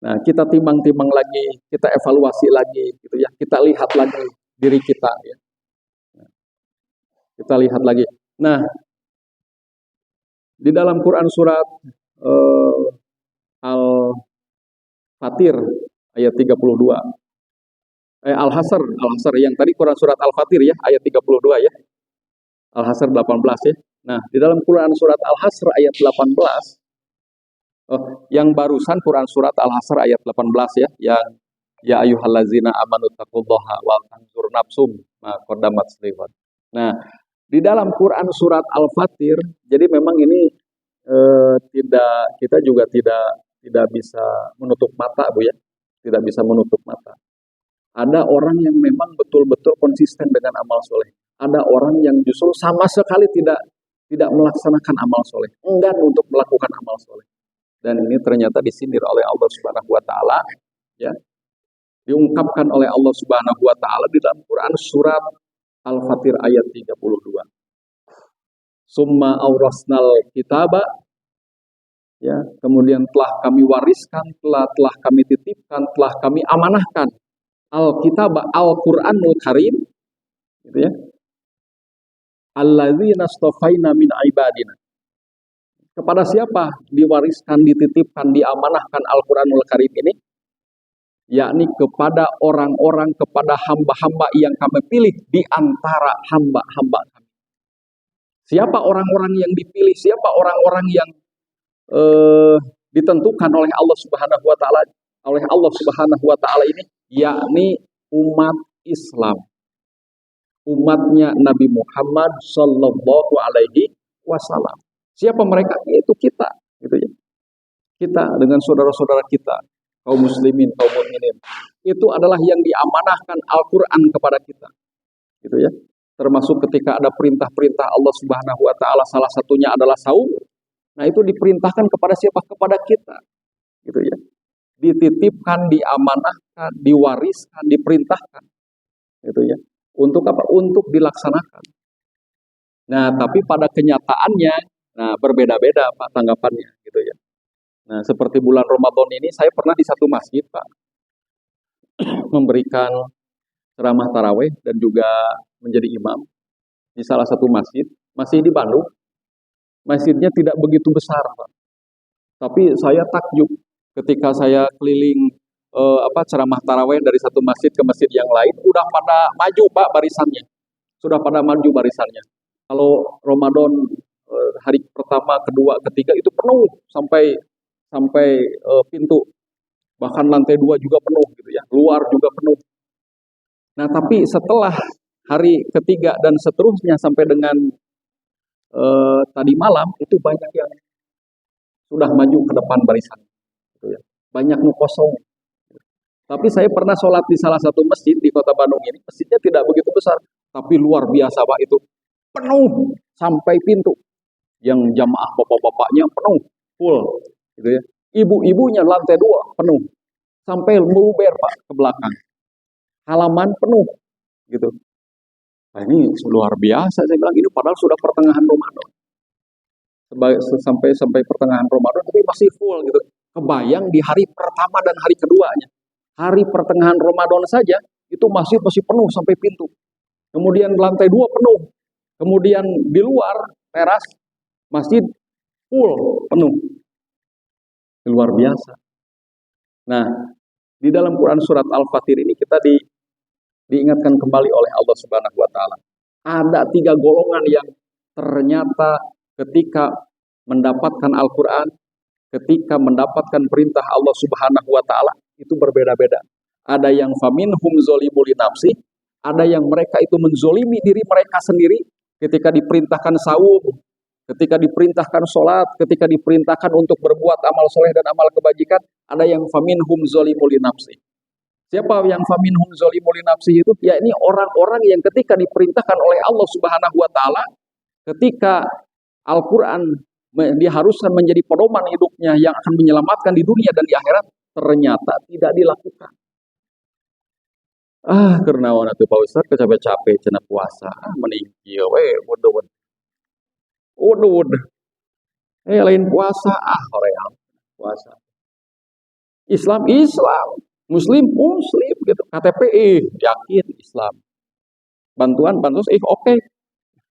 nah, kita timbang-timbang lagi, kita evaluasi lagi gitu ya. Kita lihat lagi diri kita ya. Kita lihat lagi. Nah, di dalam Quran surat Al-Fatir ayat 32. Al-Hasr yang tadi Quran surat Al-Fatir ya, ayat 32 ya. Al-Hasr 18 ya. Nah, di dalam Quran surat Al-Hasr ayat 18, yang barusan Quran surat Al-Hasr ayat 18 ya, yang ya ayyuhallazina amanu taqullaha wa tanzur nafsum ma qaddamat liwat. Nah, di dalam Quran surat Al-Fatir, jadi memang ini kita juga tidak bisa menutup mata Bu ya, tidak bisa menutup mata. Ada orang yang memang betul-betul konsisten dengan amal soleh. Ada orang yang justru sama sekali tidak melaksanakan amal soleh, enggan untuk melakukan amal soleh. Dan ini ternyata disindir oleh Allah Subhanahu Wa Taala, ya, diungkapkan oleh Allah Subhanahu Wa Taala di dalam Quran surat Al-Fatir ayat 32. Summa aurasnal kitaba, ya, kemudian telah kami wariskan, telah kami titipkan, telah kami amanahkan Al-Kitab Al-Qur'anul Karim, gitu ya. Alladzina astafaina min ibadina. Kepada siapa diwariskan, dititipkan, diamanahkan Al-Qur'anul Karim ini? Yakni kepada orang-orang, kepada hamba-hamba yang kami pilih di antara hamba-hamba kami. Siapa orang-orang yang dipilih? Siapa orang-orang yang ditentukan oleh Allah Subhanahu wa Ta'ala, ini? Yakni umat Islam, umatnya Nabi Muhammad Sallallahu Alaihi Wasallam. Siapa mereka? Yaitu kita, gitu ya. Kita dengan saudara-saudara kita, kaum muslimin, kaum mukminin, itu adalah yang diamanahkan Al-Quran kepada kita, gitu ya. Termasuk ketika ada perintah-perintah Allah Subhanahu Wa Ta'ala, salah satunya adalah saum. Nah, itu diperintahkan kepada siapa? Kepada kita, gitu ya. Dititipkan, diamanahkan, diwariskan, diperintahkan, gitu ya. Untuk apa? Untuk dilaksanakan. Nah, tapi pada kenyataannya, nah, berbeda-beda Pak tanggapannya, gitu ya. Nah, seperti bulan Ramadan ini, saya pernah di satu masjid Pak memberikan ceramah taraweh dan juga menjadi imam di salah satu masjid, masih di Bandung. Masjidnya tidak begitu besar Pak, tapi saya takjub ketika saya keliling ceramah taraweh dari satu masjid ke masjid yang lain, udah pada maju Pak barisannya, sudah pada maju barisannya. Kalau Ramadan hari pertama, kedua, ketiga itu penuh sampai sampai pintu, bahkan lantai 2 juga penuh gitu ya, luar juga penuh. Nah, tapi setelah hari ketiga dan seterusnya sampai dengan tadi malam itu banyak yang sudah maju ke depan barisan gitu ya. Banyak nu kosong. Tapi saya pernah sholat di salah satu masjid di Kota Bandung ini, masjidnya tidak begitu besar, tapi luar biasa Pak itu. Penuh sampai pintu. Yang jamaah bapak-bapaknya penuh, full gitu ya. Ibu-ibunya lantai 2 penuh. Sampai meluber Pak ke belakang. Halaman penuh gitu. Nah, ini luar biasa saya bilang ini padahal sudah pertengahan Ramadan. Sampai pertengahan Ramadan tapi masih full gitu. Kebayang di hari pertama dan hari keduanya. Hari pertengahan Ramadan saja itu masih penuh sampai pintu. Kemudian lantai 2 penuh. Kemudian di luar teras masjid full penuh. Luar biasa. Nah, di dalam Quran surat Al-Fatir ini kita diingatkan kembali oleh Allah Subhanahu wa taala. Ada 3 golongan yang ternyata ketika mendapatkan Al-Quran, ketika mendapatkan perintah Allah Subhanahu wa taala itu berbeda-beda. Ada yang faminhum zolimu li nafsi, ada yang mereka itu menzolimi diri mereka sendiri ketika diperintahkan saum, ketika diperintahkan sholat, ketika diperintahkan untuk berbuat amal soleh dan amal kebajikan, ada yang faminhum zolimu li nafsi. Siapa yang faminhum zolimu li nafsi itu? Ya ini orang-orang yang ketika diperintahkan oleh Allah Subhanahu wa taala, ketika Al-Quran diharuskan menjadi pedoman hidupnya yang akan menyelamatkan di dunia dan di akhirat, ternyata tidak dilakukan. Karena wana tuh Pak Ustaz capek-capek cenah puasa, meninggi we udud. Lain puasa, hoream puasa. Islam, Muslim gitu. KTP yakin Islam. Bantuan oke.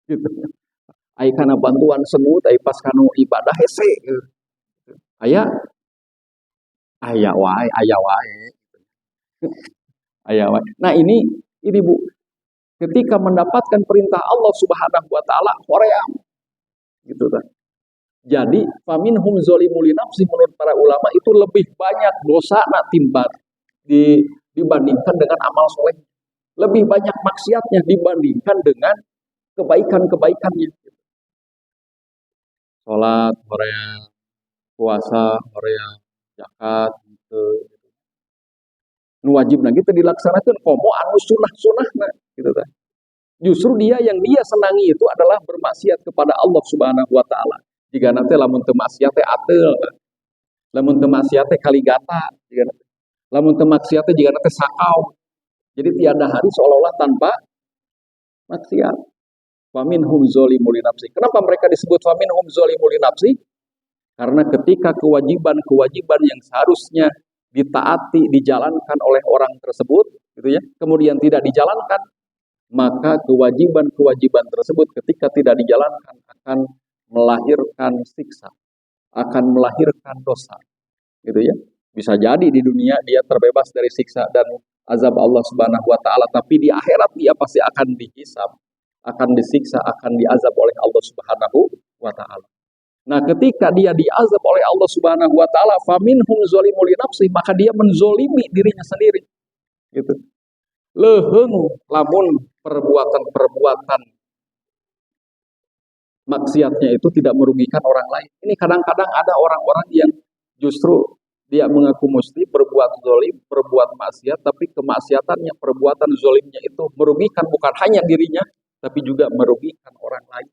Gitu. Ai kana bantuan semut, ai pas kanu ibadah hese. Gitu. Aya wae. Aya wae. Nah ini Bu, ketika mendapatkan perintah Allah Subhanahu wa taala, hoream. Gitu kan. Jadi faminhum zolimu li nafsi menurut para ulama itu lebih banyak dosa dibandingkan dengan amal soleh. Lebih banyak maksiatnya dibandingkan dengan kebaikan-kebaikannya. Sholat, hoream, puasa, hoream, zakat, gitu. Nu wajib gitu dilaksanakan komo anu sunah gitu kan. Justru yang dia senangi itu adalah bermaksiat kepada Allah Subhanahu wa taala. Jika nanti lamun teu maksiat teh ateul. Lamun teu maksiat teh kaligata, lamun teu maksiat teh jika nanti sakau. Jadi tiada hari seolah-olah tanpa maksiat. Faminhum zolimu li nafsi. Kenapa mereka disebut faminhum zolimu li nafsi? Karena ketika kewajiban-kewajiban yang seharusnya ditaati, dijalankan oleh orang tersebut, gitu ya, kemudian tidak dijalankan, maka kewajiban-kewajiban tersebut ketika tidak dijalankan akan melahirkan siksa, akan melahirkan dosa, gitu ya. Bisa jadi di dunia dia terbebas dari siksa dan azab Allah Subhanahu wa taala, tapi di akhirat dia pasti akan dihisab, akan disiksa, akan diazab oleh Allah Subhanahu wa taala. Nah, ketika dia diazab oleh Allah Subhanahu wa taala, faminhum zolimu li nafsi, maka dia menzolimi dirinya sendiri. Gitu. Leheung lamun perbuatan maksiatnya itu tidak merugikan orang lain. Ini kadang-kadang ada orang-orang yang justru dia mengaku muslim, berbuat zolim, berbuat maksiat, tapi kemaksiatannya, perbuatan zolimnya itu merugikan bukan hanya dirinya, tapi juga merugikan orang lain.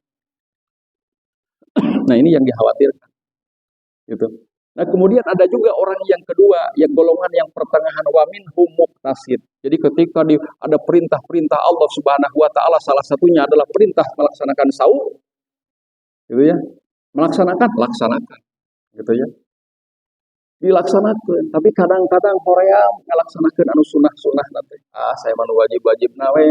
Nah ini yang dikhawatirkan. Gitu. Nah kemudian ada juga orang yang kedua, yang golongan yang pertengahan, wa minhum muqtasid. Jadi ketika ada perintah-perintah Allah Subhanahu wa taala, salah satunya adalah perintah melaksanakan saum, gitu ya. Laksanakan, gitu ya. Dilaksanakan, tapi kadang-kadang Korea ngalaksanakeun anu sunah-sunah nanti. Saya mah wajib-wajib nawe,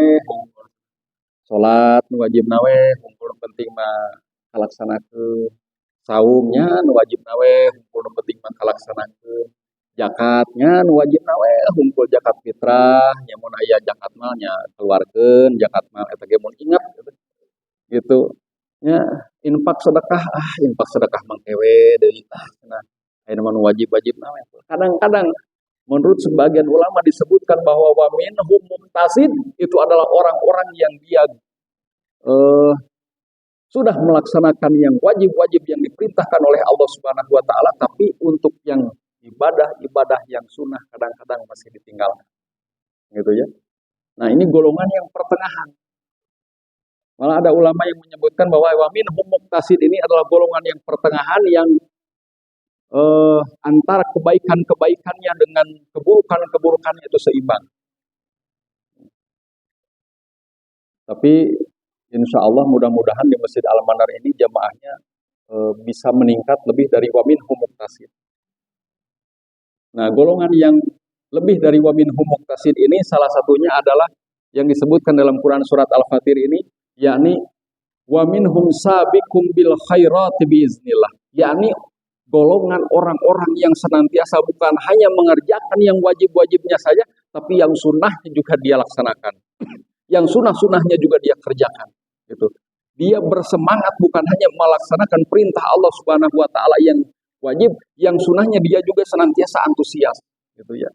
salat nu wajib nawe, hukum penting mah kalaksanakeun. Saumnya nu wajib nawe, hukum penting mah kalaksanakeun. Zakatnya nu wajib nawe, hukum zakat fitrah, nya mun aya zakat mah nya keluarkeun, zakat mah eta ge mun ingat gitu. Ya, infak sedekah mangkewe deui cenah. Ayeuna wajib-wajib nama. Kadang-kadang menurut sebagian ulama disebutkan bahwa wa minhum muqtasid itu adalah orang-orang yang dia sudah melaksanakan yang wajib-wajib yang diperintahkan oleh Allah Subhanahu wa taala, tapi untuk yang ibadah-ibadah yang sunnah kadang-kadang masih ditinggalkan. Gitu ya. Nah, ini golongan yang pertengahan. Malah ada ulama yang menyebutkan bahwa wa minhum muqtasid ini adalah golongan yang pertengahan yang antara kebaikan-kebaikannya dengan keburukan-keburukannya itu seimbang. Tapi insya Allah mudah-mudahan di Masjid Al-Manar ini jamaahnya bisa meningkat lebih dari wa minhum muqtasid. Nah, golongan yang lebih dari wa minhum muqtasid ini salah satunya adalah yang disebutkan dalam Quran surat Al-Fatir ini, yakni wa minhum sabiqum bil khairati biiznillah, yakni golongan orang-orang yang senantiasa bukan hanya mengerjakan yang wajib-wajibnya saja, tapi yang sunnahnya juga dia laksanakan. Yang sunnah-sunnahnya juga dia kerjakan. Gitu. Dia bersemangat bukan hanya melaksanakan perintah Allah Subhanahu wa taala yang wajib, yang sunnahnya dia juga senantiasa antusias. Gitu ya.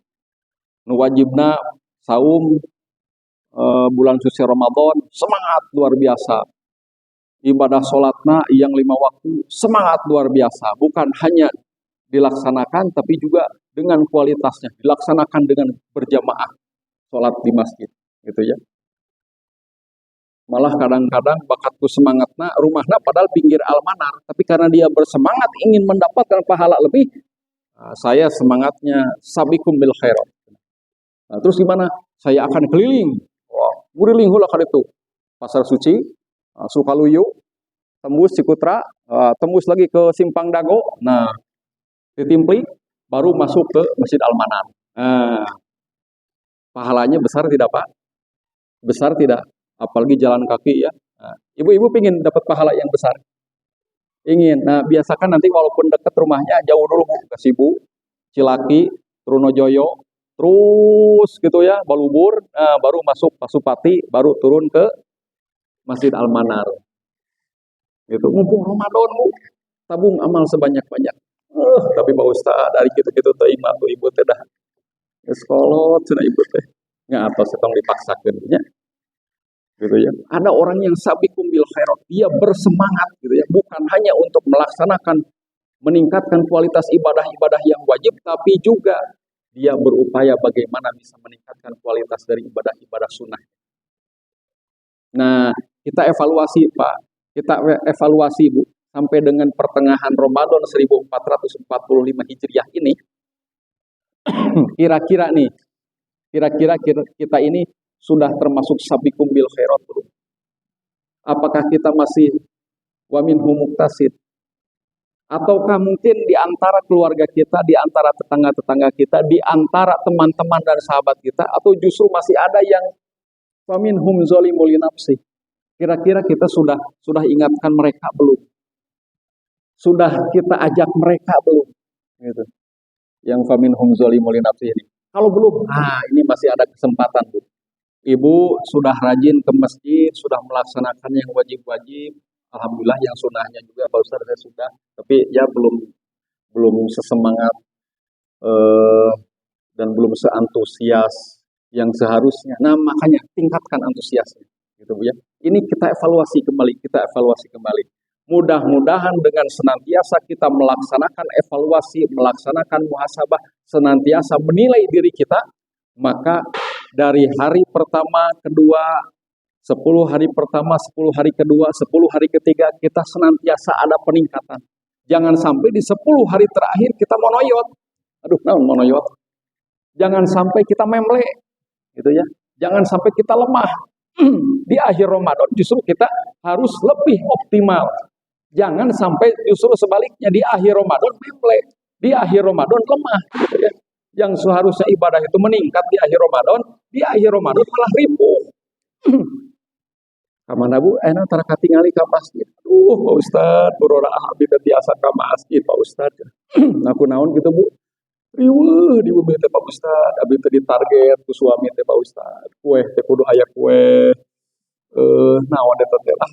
Nu wajibna saum bulan suci Ramadan, semangat luar biasa. Ibadah sholatna yang 5 waktu, semangat luar biasa. Bukan hanya dilaksanakan, tapi juga dengan kualitasnya. Dilaksanakan dengan berjamaah sholat di masjid. Gitu ya. Malah kadang-kadang bakatku semangatna, rumahna padahal pinggir Al-Manar. Tapi karena dia bersemangat ingin mendapatkan pahala lebih, saya semangatnya sabikum bil khairat. Nah, terus gimana? Saya akan keliling. Wah, keliling hula kan itu. Pasar Suci, Sukaluyu, tembus Cikutra, tembus lagi ke Simpang Dago, nah ditimpli, baru masuk ke Masjid Al-Manar. Nah, pahalanya besar tidak Pak? Besar tidak? Apalagi jalan kaki ya. Nah, ibu-ibu pingin dapat pahala yang besar? Ingin. Nah, biasakan nanti walaupun dekat rumahnya, jauh dulu ke Sibu, Cilaki, Trunojoyo, terus gitu ya, Balubur, baru masuk Pasupati, baru turun ke Masjid Al-Manar. Itu mumpung Ramadan, Bu. Tabung amal sebanyak-banyak. Tapi Pak Ustaz, dari gitu-gitu teh imah tuh ibu teh dah. Geus kolot cenah ibu teh. Nya atos setong dipaksakeun nya. Gitu ya. Ada orang yang sabiqum bil khairat, dia bersemangat gitu ya, bukan hanya untuk melaksanakan meningkatkan kualitas ibadah-ibadah yang wajib, tapi juga dia berupaya bagaimana bisa meningkatkan kualitas dari ibadah-ibadah sunnah. Nah, kita evaluasi Pak, kita evaluasi Bu, sampai dengan pertengahan Ramadan 1445 Hijriah ini, kira-kira kita ini sudah termasuk sabiqum bil khairat belum? Apakah kita masih wa minhum muqtasid? Ataukah mungkin di antara keluarga kita, di antara tetangga-tetangga kita, di antara teman-teman dan sahabat kita, atau justru masih ada yang wa minhum zalimul nafsi? Kira-kira kita sudah ingatkan mereka belum? Sudah kita ajak mereka belum? Gitu. Yang fa minhum zalimul nafsi ini. Kalau belum, ini masih ada kesempatan, Bu. Ibu sudah rajin ke masjid, sudah melaksanakan yang wajib-wajib. Alhamdulillah yang sunnahnya juga Pak Ustaz saya sudah, tapi ya belum sesemangat dan belum seantusias yang seharusnya. Nah, makanya tingkatkan antusiasnya, gitu Bu ya. Ini kita evaluasi kembali. Mudah-mudahan dengan senantiasa kita melaksanakan evaluasi, melaksanakan muhasabah, senantiasa menilai diri kita, maka dari hari pertama, kedua, 10 hari pertama, 10 hari kedua, 10 hari ketiga, kita senantiasa ada peningkatan. Jangan sampai di 10 hari terakhir kita monoyot. Aduh, naon monoyot? Jangan sampai kita memle, gitu ya. Jangan sampai kita lemah. Di akhir Ramadan justru kita harus lebih optimal. Jangan sampai justru sebaliknya di akhir Ramadan memle, di akhir Ramadan lemah, gitu ya. Yang seharusnya ibadah itu meningkat di akhir Ramadan malah ripuh. Kamana Bu, enak tara katingali ka masjid. Pak Ustaz, burora abdi biasa ka masjid, Pak Ustaz. Aku naon gitu Bu. Riweuh di bumi teh Pak Ustaz, abdi teh ditarget ku suami teh Pak Ustaz. Kue teh kudu aya kue. Naon eta teh lah.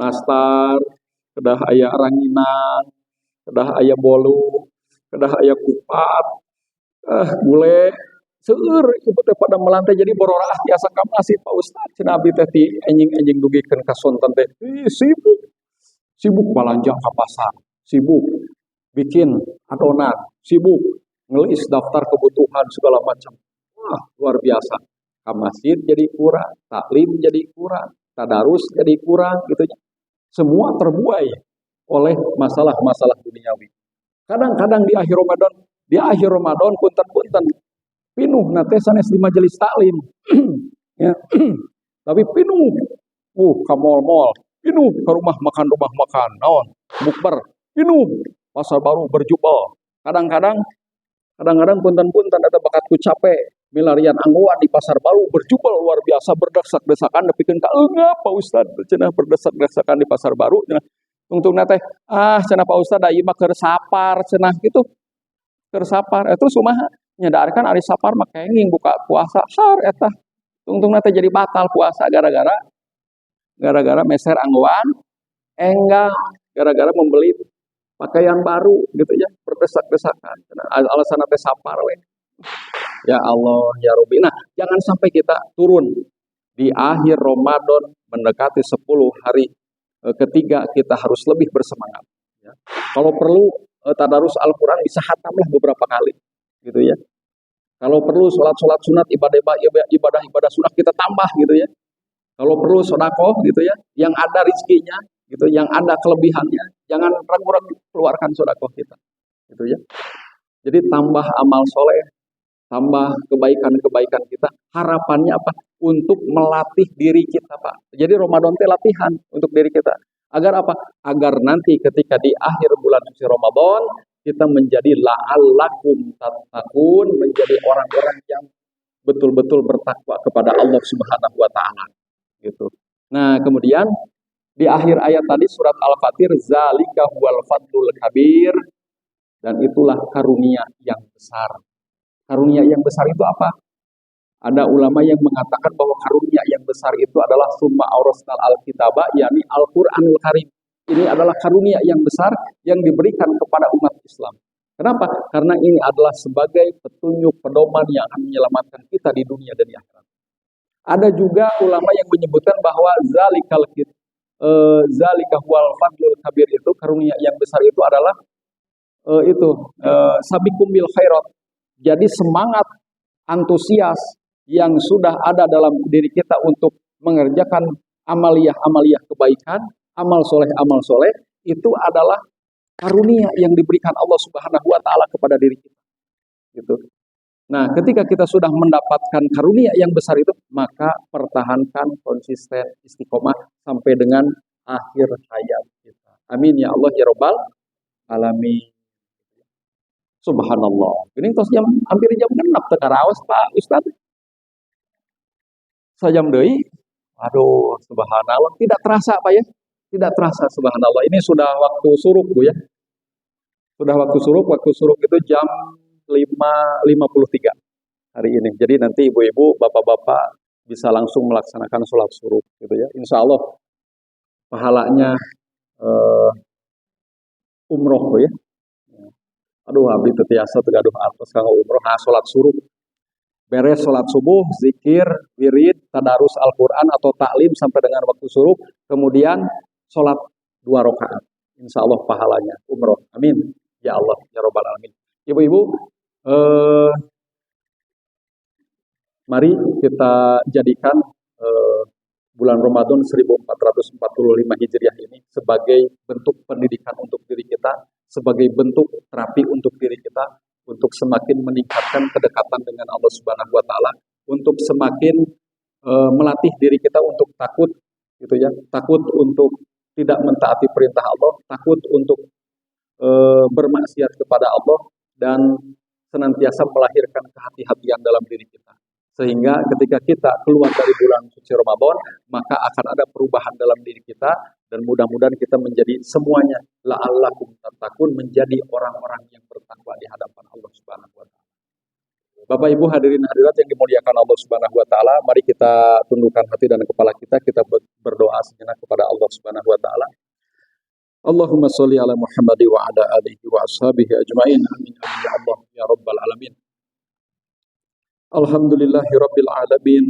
Nastar, kedah aya ranginan, kedah aya bolu. kedah aya kupat, bule seueur ibu teh pada melantai jadi bororaah tiasa ka masjid Pak Ustaz cenah abdi teh ti enjing-enjing dugikeun ka sonten teh sibuk balanja ka pasar, sibuk bikin adonan, sibuk ngelis daftar kebutuhan segala macam. Wah, luar biasa. Ka masjid jadi kurang, taklim jadi kurang, tadarus jadi kurang gitu ya. Semua terbuai oleh masalah-masalah duniawi. Kadang-kadang di akhir Ramadan punten-punten pinuh nate sanes di majelis taklim. Ya. Tapi pinuh ka mall-mall, pinuh ke rumah makan, naon, bukber, pinuh pasar baru berjubel. Kadang-kadang punten-punten eta bakatku capek milarian angguan di pasar baru berjubel luar biasa berdesak-desakan nepikeun ka eungap Pak Ustad cenah berdesak-desakan di pasar baru cenah. Tungtungna teh cenah Pak Ustad da ieu mah keur sapar cenah gitu. Keur sapar eta sumaha nyadarkan ari sapar mah kenging buka puasa har eta. Tungtungna teh jadi batal puasa gara-gara meser angguan enggal gara-gara membeli pakaian baru gitu ya berdesak-desakan alasan teh sapar we. Ya Allah ya Rabbi. Nah, jangan sampai kita turun di akhir Ramadan mendekati 10 hari ketiga kita harus lebih bersemangat ya. Kalau perlu tadarus Al-Qur'an bisa hatamlah beberapa kali gitu ya. Kalau perlu sholat sunat ibadah sunat kita tambah gitu ya. Kalau perlu sedekah gitu ya, yang ada rizkinya gitu, yang ada kelebihannya, jangan ragu-ragu keluarkan sedekah kita gitu ya. Jadi tambah amal soleh, tambah kebaikan-kebaikan kita. Harapannya apa? Untuk melatih diri kita, Pak. Jadi Ramadan itu latihan untuk diri kita. Agar apa? Agar nanti ketika di akhir bulan suci Ramadan kita menjadi la'allakum tattaqun, menjadi orang-orang yang betul-betul bertakwa kepada Allah Subhanahu wa taala gitu. Nah, kemudian di akhir ayat tadi surat Al-Fatir zalika huwal fadlul kabir, dan itulah karunia yang besar. Karunia yang besar itu apa? Ada ulama yang mengatakan bahwa karunia yang besar itu adalah summa aurasnal al-kitaba, yakni Al-Qur'anul Karim. Ini adalah karunia yang besar yang diberikan kepada umat Islam. Kenapa? Karena ini adalah sebagai petunjuk pedoman yang akan menyelamatkan kita di dunia dan di akhirat. Ada juga ulama yang menyebutkan bahwa zalika huwal fadlul kabir itu karunia yang besar itu adalah sabiqum bil khairat. Jadi semangat antusias yang sudah ada dalam diri kita untuk mengerjakan amaliyah kebaikan, amal soleh itu adalah karunia yang diberikan Allah Subhanahu wa taala kepada diri kita. Gitu. Nah, ketika kita sudah mendapatkan karunia yang besar itu, maka pertahankan konsisten istiqomah sampai dengan akhir hayat kita. Amin ya Allah ya Rabbal alamin. Subhanallah. Ini tos hampir jam 6 teu karaos Pak Ustaz. Sajam deui. Aduh, subhanallah. Tidak terasa Pak ya? Tidak terasa subhanallah. Ini sudah waktu suruk Bu ya. Sudah waktu suruk itu jam 5.53 hari ini. Jadi nanti ibu-ibu, bapak-bapak bisa langsung melaksanakan sholat suruk gitu ya. Insya Allah pahalanya umroh ya. Aduh abdi teu tiasa teu gaduh artos kanggo umroh. Nah, sholat suruk beres sholat subuh, zikir, wirid, tadarus Al-Qur'an atau taklim sampai dengan waktu suruk, kemudian sholat 2 rakaat. Insya Allah pahalanya umroh. Amin. Ya Allah ya Rabbal alamin. Ibu-ibu, mari kita jadikan bulan Ramadan 1445 Hijriah ini sebagai bentuk pendidikan untuk diri kita, sebagai bentuk terapi untuk diri kita, untuk semakin meningkatkan kedekatan dengan Allah Subhanahu wa taala, untuk semakin melatih diri kita untuk takut gitu ya, takut untuk tidak mentaati perintah Allah, takut untuk bermaksiat kepada Allah, dan senantiasa melahirkan kehati-hatian dalam diri kita. Sehingga ketika kita keluar dari bulan suci Ramadan, maka akan ada perubahan dalam diri kita, dan mudah-mudahan kita menjadi semuanya la'allakum tattaqun, menjadi orang-orang yang bertakwa di hadapan Allah Subhanahu wa taala. Bapak Ibu hadirin hadirat yang dimuliakan Allah Subhanahu wa taala, mari kita tundukkan hati dan kepala kita berdoa sejenak kepada Allah Subhanahu wa taala. Allahumma sholli ala Muhammad wa ala alihi wa ashabihi ajmain. Amin amin ya Allah ya rabbal alamin. Alhamdulillahi rabbil alamin.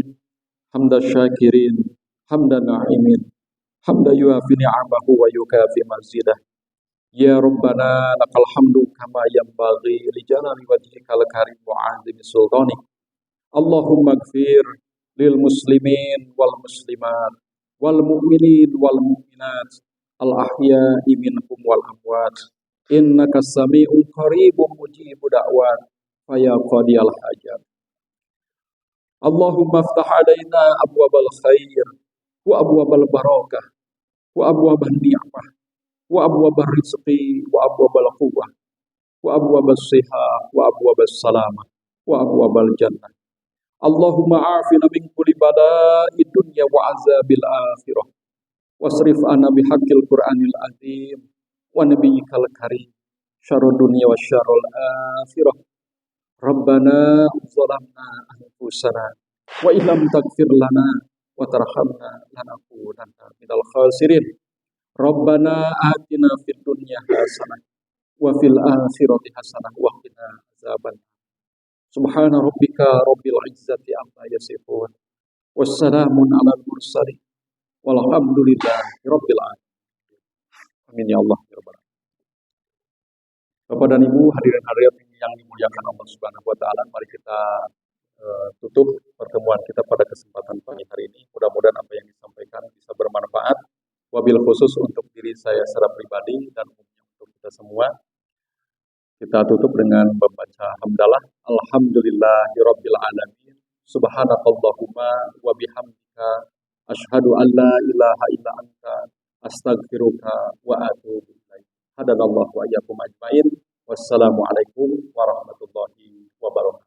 Hamda syakirin, hamda na'imin, hamda yuafi ni'amahu wa yukafi mazidah. Ya Rabbana lakal hamdu kama yanbaghi li jalali wajhikal karim wa 'azimi sultani. Allahumma ighfir lil muslimin wal muslimat wal mu'minin wal mu'minat al ahya'i minhum wal amwat. Innaka sami'un qaribun mujibu da'wat fa ya qadiyal hajat. Allahumma aftah alaina abwabal khair wa abwabal barakah wa abwabal ni'mah wa abwabal rizqi wa abwabal quwwah wa abwabal sihah wa abwabal salamah wa abwabal jannah. Allahumma afina min kulli bala'i dunya wa azabil akhirah wasrif anna bihaqqil qur'anil azim wa nabiyyikal karim syarrud dunya wa syarrul akhirah. Rabbana zalamna anfusana wa illam taghfir lana wa tarhamna lanakunanna minal khasirin. Rabbana atina fid dunya hasanah wa fil akhirati hasanah wa qina azaban. Subhana rabbika rabbil izzati amma yasifun. Wassalamun alal mursalin. Walhamdulillahi rabbil alamin. Amin ya Allah ya rabbal alamin. Bapak dan Ibu hadirin hadirat yang dimuliakan Allah Subhanahu wa taala, mari kita tutup pertemuan kita pada kesempatan pagi hari ini. Mudah-mudahan apa yang disampaikan bisa bermanfaat. Wabil khusus untuk diri saya secara pribadi dan untuk kita semua. Kita tutup dengan membaca hamdalah. Alhamdulillahirabbil alamin. Subhanakallahumma wa bihamdika asyhadu an la ilaha illa anta astaghfiruka wa atubu ilaik. Hadanallahu wa iyyakum ajmain. Wassalamualaikum warahmatullahi wabarakatuh.